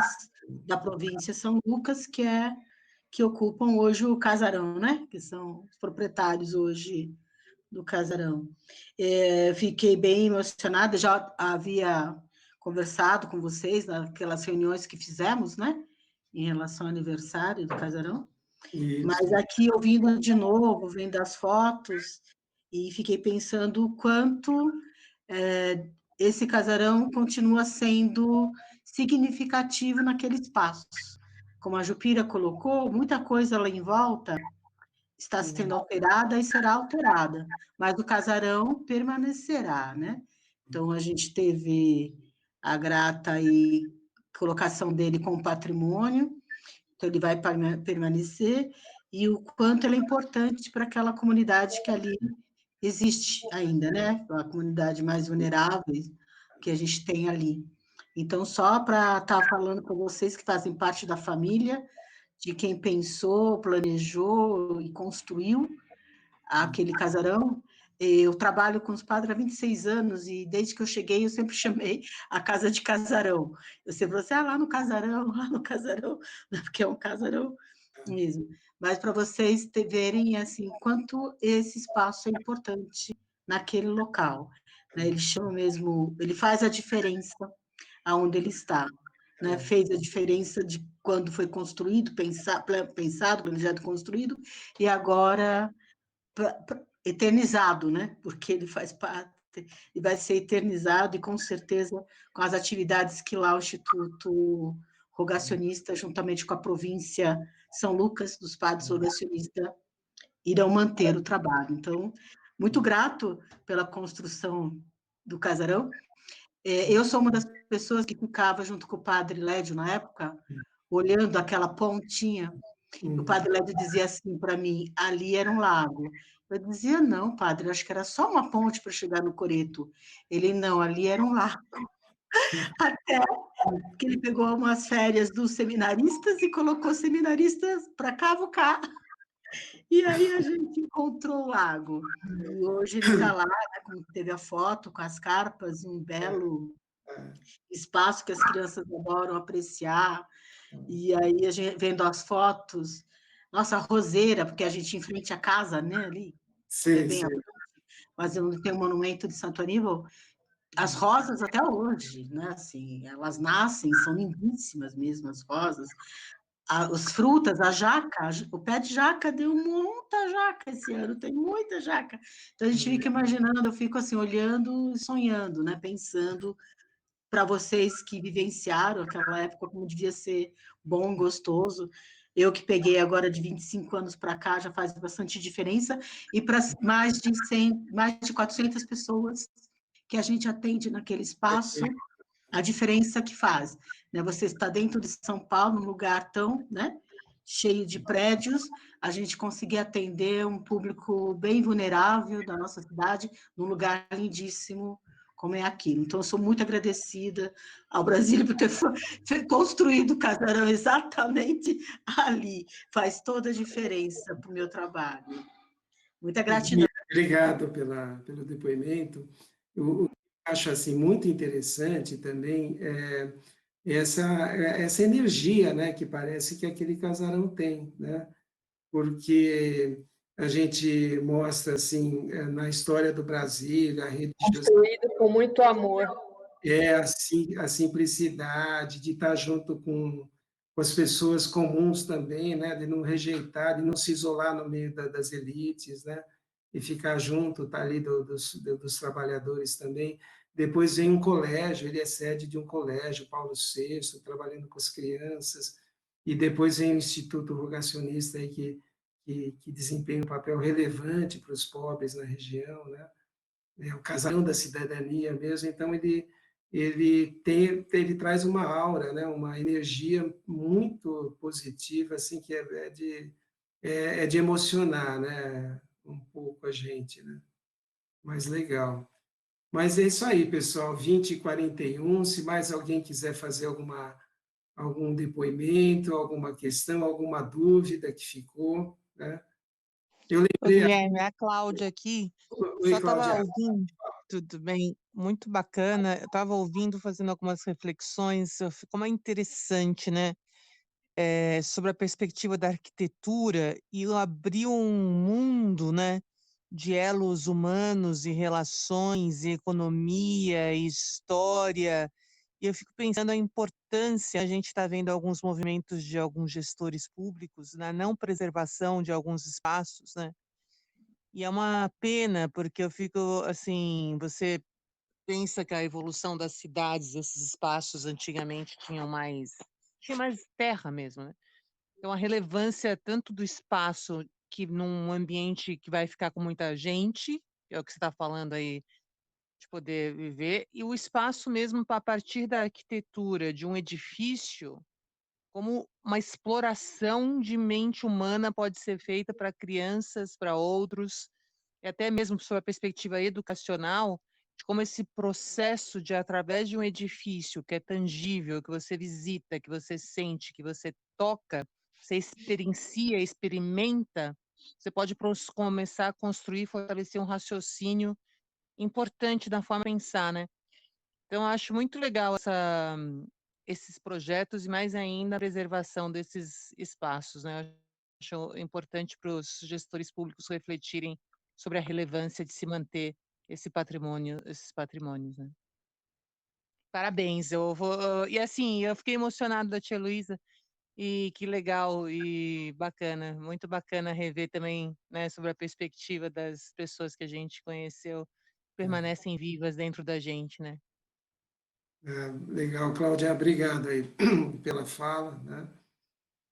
da província São Lucas, que ocupam hoje o Casarão, né, que são os proprietários hoje do Casarão. Fiquei bem emocionada, já havia conversado com vocês naquelas reuniões que fizemos, né, em relação ao aniversário do Casarão. Isso. Mas aqui, ouvindo de novo, vendo as fotos, e fiquei pensando o quanto esse casarão continua sendo significativo naquele espaço. Como a Jupira colocou, muita coisa lá em volta está sendo alterada e será alterada, mas o casarão permanecerá, né? Então, a gente teve a grata colocação dele como patrimônio, então ele vai permanecer, e o quanto ele é importante para aquela comunidade que ali existe ainda, né? A comunidade mais vulnerável que a gente tem ali. Então, só para estar falando para vocês que fazem parte da família, de quem pensou, planejou e construiu aquele casarão. Eu trabalho com os padres há 26 anos e desde que eu cheguei eu sempre chamei a casa de casarão. Eu sempre falei assim, lá no casarão, porque é um casarão mesmo. Mas para vocês verem assim, quanto esse espaço é importante naquele local. Né? Ele chama mesmo, ele faz a diferença aonde ele está. Né? Fez a diferença de quando foi construído, pensado, planejado, construído, e agora eternizado, né? Porque ele faz parte, e vai ser eternizado, e com certeza com as atividades que lá o Instituto Rogacionista, juntamente com a província São Lucas, dos padres rogacionistas, irão manter o trabalho. Então, muito grato pela construção do casarão. Eu sou uma das pessoas que ficava junto com o padre Lédio, na época, olhando aquela pontinha. O padre Lédio dizia assim para mim, ali era um lago. Eu dizia, não, padre, eu acho que era só uma ponte para chegar no Coreto. Ele, não, ali era um lago. Até que ele pegou umas férias dos seminaristas e colocou seminaristas para cavucar. E aí a gente encontrou o lago. E hoje ele está lá, né, como teve a foto com as carpas, um belo espaço que as crianças adoram apreciar. E aí a gente vendo as fotos, nossa, a roseira, porque a gente em frente à casa, né, ali, Sim, bem sim. mas onde tem o monumento de Santo Aníbal, as rosas até hoje, né, assim, elas nascem, são lindíssimas mesmo, as rosas. As frutas, a jaca, o pé de jaca deu muita jaca esse ano, tem muita jaca. Então a gente fica imaginando, eu fico assim, olhando e sonhando, né, pensando para vocês que vivenciaram aquela época, como devia ser bom, gostoso. Eu que peguei agora de 25 anos para cá, já faz bastante diferença, e para mais de 400 pessoas que a gente atende naquele espaço, a diferença que faz, né? Você está dentro de São Paulo, num lugar tão, né, cheio de prédios, a gente conseguir atender um público bem vulnerável da nossa cidade, num lugar lindíssimo como é aquilo. Então, eu sou muito agradecida ao Brasil por ter construído o casarão exatamente ali. Faz toda a diferença para o meu trabalho. Muita gratidão. Obrigado pelo depoimento. Eu acho assim, muito interessante também essa energia, né, que parece que aquele casarão tem, né? Porque a gente mostra assim na história do Brasil, a religiosidade, Construído com muito amor. assim, a simplicidade de estar junto com as pessoas comuns também, né? De não rejeitar, de não se isolar no meio das elites, né? E ficar junto, estar ali dos trabalhadores também. Depois vem um colégio, ele é sede de um colégio, Paulo VI, trabalhando com as crianças, e depois vem o Instituto Rogacionista aí que desempenha um papel relevante para os pobres na região, né? É o casarão da cidadania mesmo, então ele traz uma aura, né? Uma energia muito positiva, assim, que é de emocionar, né? Um pouco a gente, né? Mas legal. Mas é isso aí, pessoal, 20h41, se mais alguém quiser fazer algum depoimento, alguma questão, alguma dúvida que ficou, né? Eu Ô, lembrei... Guilherme, a Cláudia aqui, Oi, só estava Cláudia. ouvindo, tudo bem, muito bacana, eu estava ouvindo, fazendo algumas reflexões, como é interessante, né, sobre a perspectiva da arquitetura, e abriu um mundo, né, de elos humanos e relações, e economia, e história, e eu fico pensando a importância, a gente está vendo alguns movimentos de alguns gestores públicos na não preservação de alguns espaços, né, e é uma pena, porque eu fico assim, você pensa que a evolução das cidades, esses espaços antigamente tinha mais terra mesmo, né? Então a relevância tanto do espaço que num ambiente que vai ficar com muita gente, que é o que você está falando aí, de poder viver, e o espaço mesmo a partir da arquitetura de um edifício, como uma exploração de mente humana pode ser feita para crianças, para outros, e até mesmo sob a perspectiva educacional, de como esse processo de, através de um edifício que é tangível, que você visita, que você sente, que você toca, você experiencia, experimenta, você pode começar a construir, fortalecer um raciocínio importante na forma de pensar, né? Então, eu acho muito legal esses projetos e, mais ainda, a preservação desses espaços, né? Eu acho importante para os gestores públicos refletirem sobre a relevância de se manter esse patrimônio, esses patrimônios, né? Parabéns, e assim, eu fiquei emocionada da tia Luísa, e que legal e bacana, muito bacana rever também, né, sobre a perspectiva das pessoas que a gente conheceu, permanecem vivas dentro da gente, né? Legal, Cláudia, obrigado aí pela fala, né?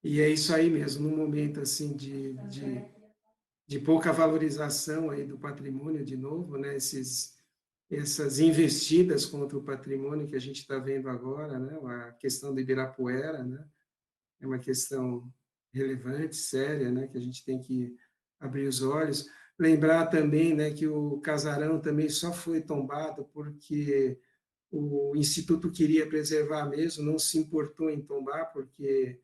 E é isso aí mesmo, num momento assim de pouca valorização aí do patrimônio de novo, né? Essas investidas contra o patrimônio que a gente está vendo agora, né? A questão do Ibirapuera, né? É uma questão relevante, séria, né? Que a gente tem que abrir os olhos. Lembrar também, né? Que o casarão também só foi tombado porque o Instituto queria preservar mesmo, não se importou em tombar, porque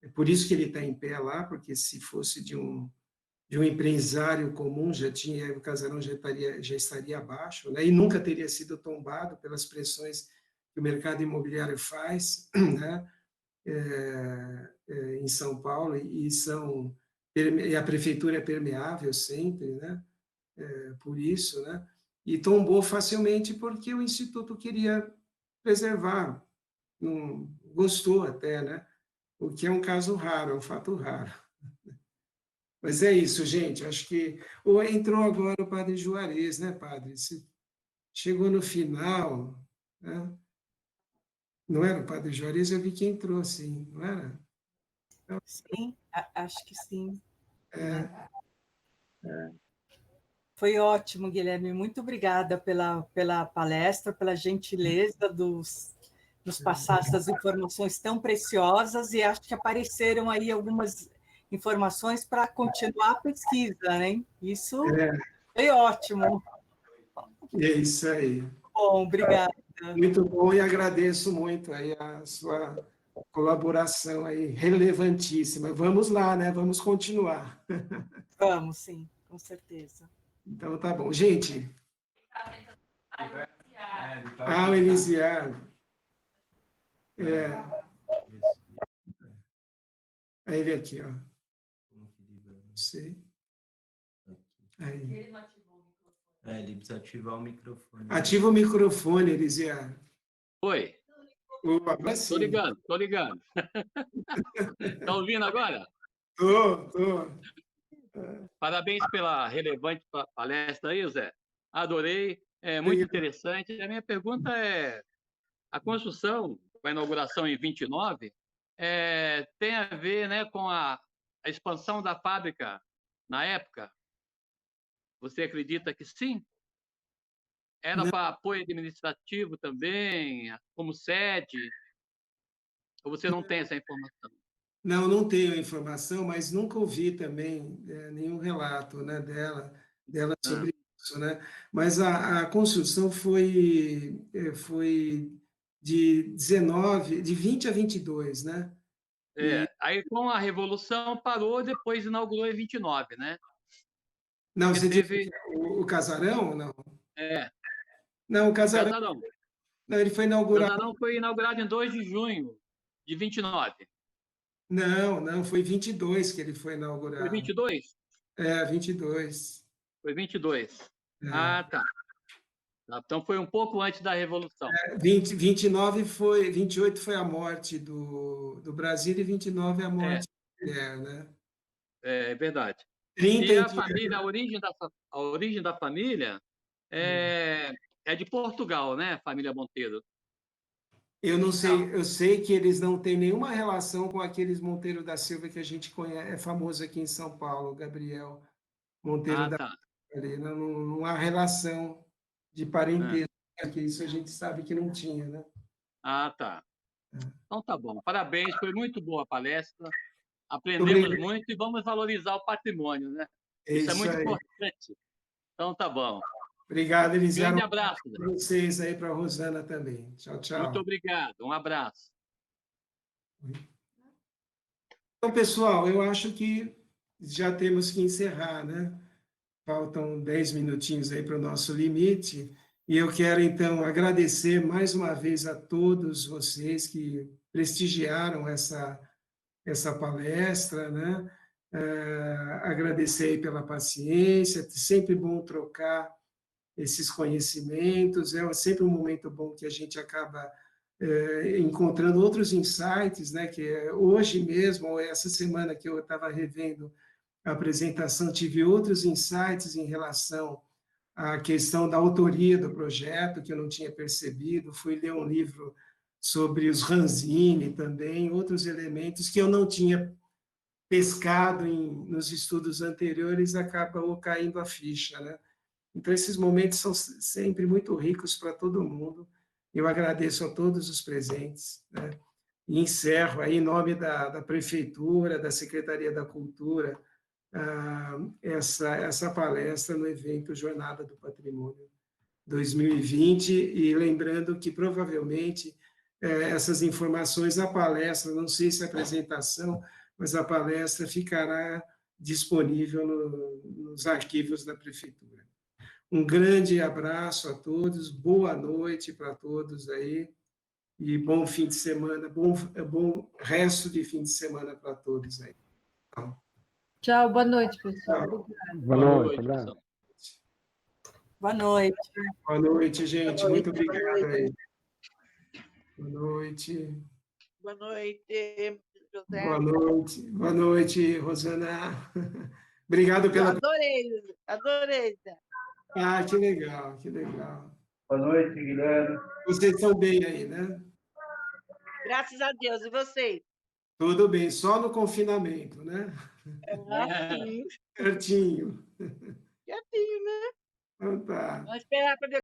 é por isso que ele está em pé lá, porque se fosse de um empresário comum, o casarão já estaria abaixo, né? E nunca teria sido tombado pelas pressões que o mercado imobiliário faz, né? Em São Paulo, e a prefeitura é permeável sempre, né? Por isso, né? E tombou facilmente porque o Instituto queria preservar, não gostou até, né? O que é um caso raro, é um fato raro. Mas é isso, gente. Acho que entrou agora o Padre Juarez, né, Padre? Você chegou no final, né? Não era o Padre Juarez? Eu vi que entrou, sim, não era? Sim, acho que sim. É, Foi ótimo, Guilherme. Muito obrigada pela palestra, pela gentileza nos passar essas informações tão preciosas, e acho que apareceram aí algumas informações para continuar a pesquisa, né? Isso foi ótimo. é isso aí. Bom, obrigada. Muito bom, e agradeço muito aí a sua colaboração aí, relevantíssima. Vamos lá, né? Vamos continuar. Vamos, sim, com certeza. Então, tá bom. Gente, o Elisiário. É ele aqui, ó. Não sei. Aí. Ele precisa ativar o microfone. Ativa o microfone, Elisiário. Oi. Agora sim. Tô ligando. Tá ouvindo agora? Tô. Parabéns pela relevante palestra aí, Zé. Adorei, é muito interessante. A minha pergunta é: a construção, com a inauguração em 29, tem a ver, né, com a expansão da fábrica na época? Você acredita que sim? Era para apoio administrativo também, como sede? Ou você não tem essa informação? Não tenho a informação, mas nunca ouvi também nenhum relato, né, dela sobre isso, né? Mas a construção foi de 20 a 22, né? Aí com a Revolução parou, depois inaugurou em 29, né? Não, Porque você teve... diz o casarão ou não? É. Não, o casarão. Casarão. Não, ele foi O inaugurado. casarão foi inaugurado em 2 de junho de 29. Não, foi 22 que ele foi inaugurado. Foi 22? 22. Foi 22. Ah, tá. Então foi um pouco antes da Revolução. 29 foi, 28 foi a morte do Brasil e 29 é a morte da mulher, né? É verdade. 30 e a família, a origem da família é de Portugal, né, família Monteiro? Eu não sei, eu sei que eles não têm nenhuma relação com aqueles Monteiro da Silva que a gente conhece, é famoso aqui em São Paulo, Gabriel Monteiro da Silva. Não há relação de parentesco, porque isso a gente sabe que não tinha, né? Ah, tá. Então tá bom. Parabéns, foi muito boa a palestra. Aprendemos muito e vamos valorizar o patrimônio, né? Isso é muito importante. Então tá bom. Obrigado, Elisiário. Grande abraço. Para vocês aí, para a Rosana também. Tchau, tchau. Muito obrigado. Um abraço. Então, pessoal, eu acho que já temos que encerrar, né? Faltam 10 minutinhos aí para o nosso limite. E eu quero, então, agradecer mais uma vez a todos vocês que prestigiaram essa palestra, né? Agradecer aí pela paciência, é sempre bom trocar esses conhecimentos, é sempre um momento bom que a gente acaba encontrando outros insights, né? Que hoje mesmo, ou essa semana que eu estava revendo a apresentação, tive outros insights em relação à questão da autoria do projeto, que eu não tinha percebido, fui ler um livro sobre os Ranzini também, outros elementos que eu não tinha pescado nos estudos anteriores, acabam caindo a ficha, né? Então, esses momentos são sempre muito ricos para todo mundo. Eu agradeço a todos os presentes, né? E encerro aí, em nome da Prefeitura, da Secretaria da Cultura, essa palestra no evento Jornada do Patrimônio 2020, e lembrando que, provavelmente, essas informações, a palestra, não sei se a apresentação, mas a palestra ficará disponível nos arquivos da Prefeitura. Um grande abraço a todos, boa noite para todos aí, e bom fim de semana, bom resto de fim de semana para todos aí. Tchau, boa noite, pessoal. Boa noite, abraço. Boa noite. Boa noite, gente. Muito obrigado aí. Boa noite. Boa noite, José. Boa noite, Rosana. Obrigado pela... Adorei. Ah, que legal, que legal. Boa noite, Guilherme. Vocês estão bem aí, né? Graças a Deus. E vocês? Tudo bem, só no confinamento, né? Ah, sim. Certinho. Quietinho, né? Então tá. Vamos esperar para ver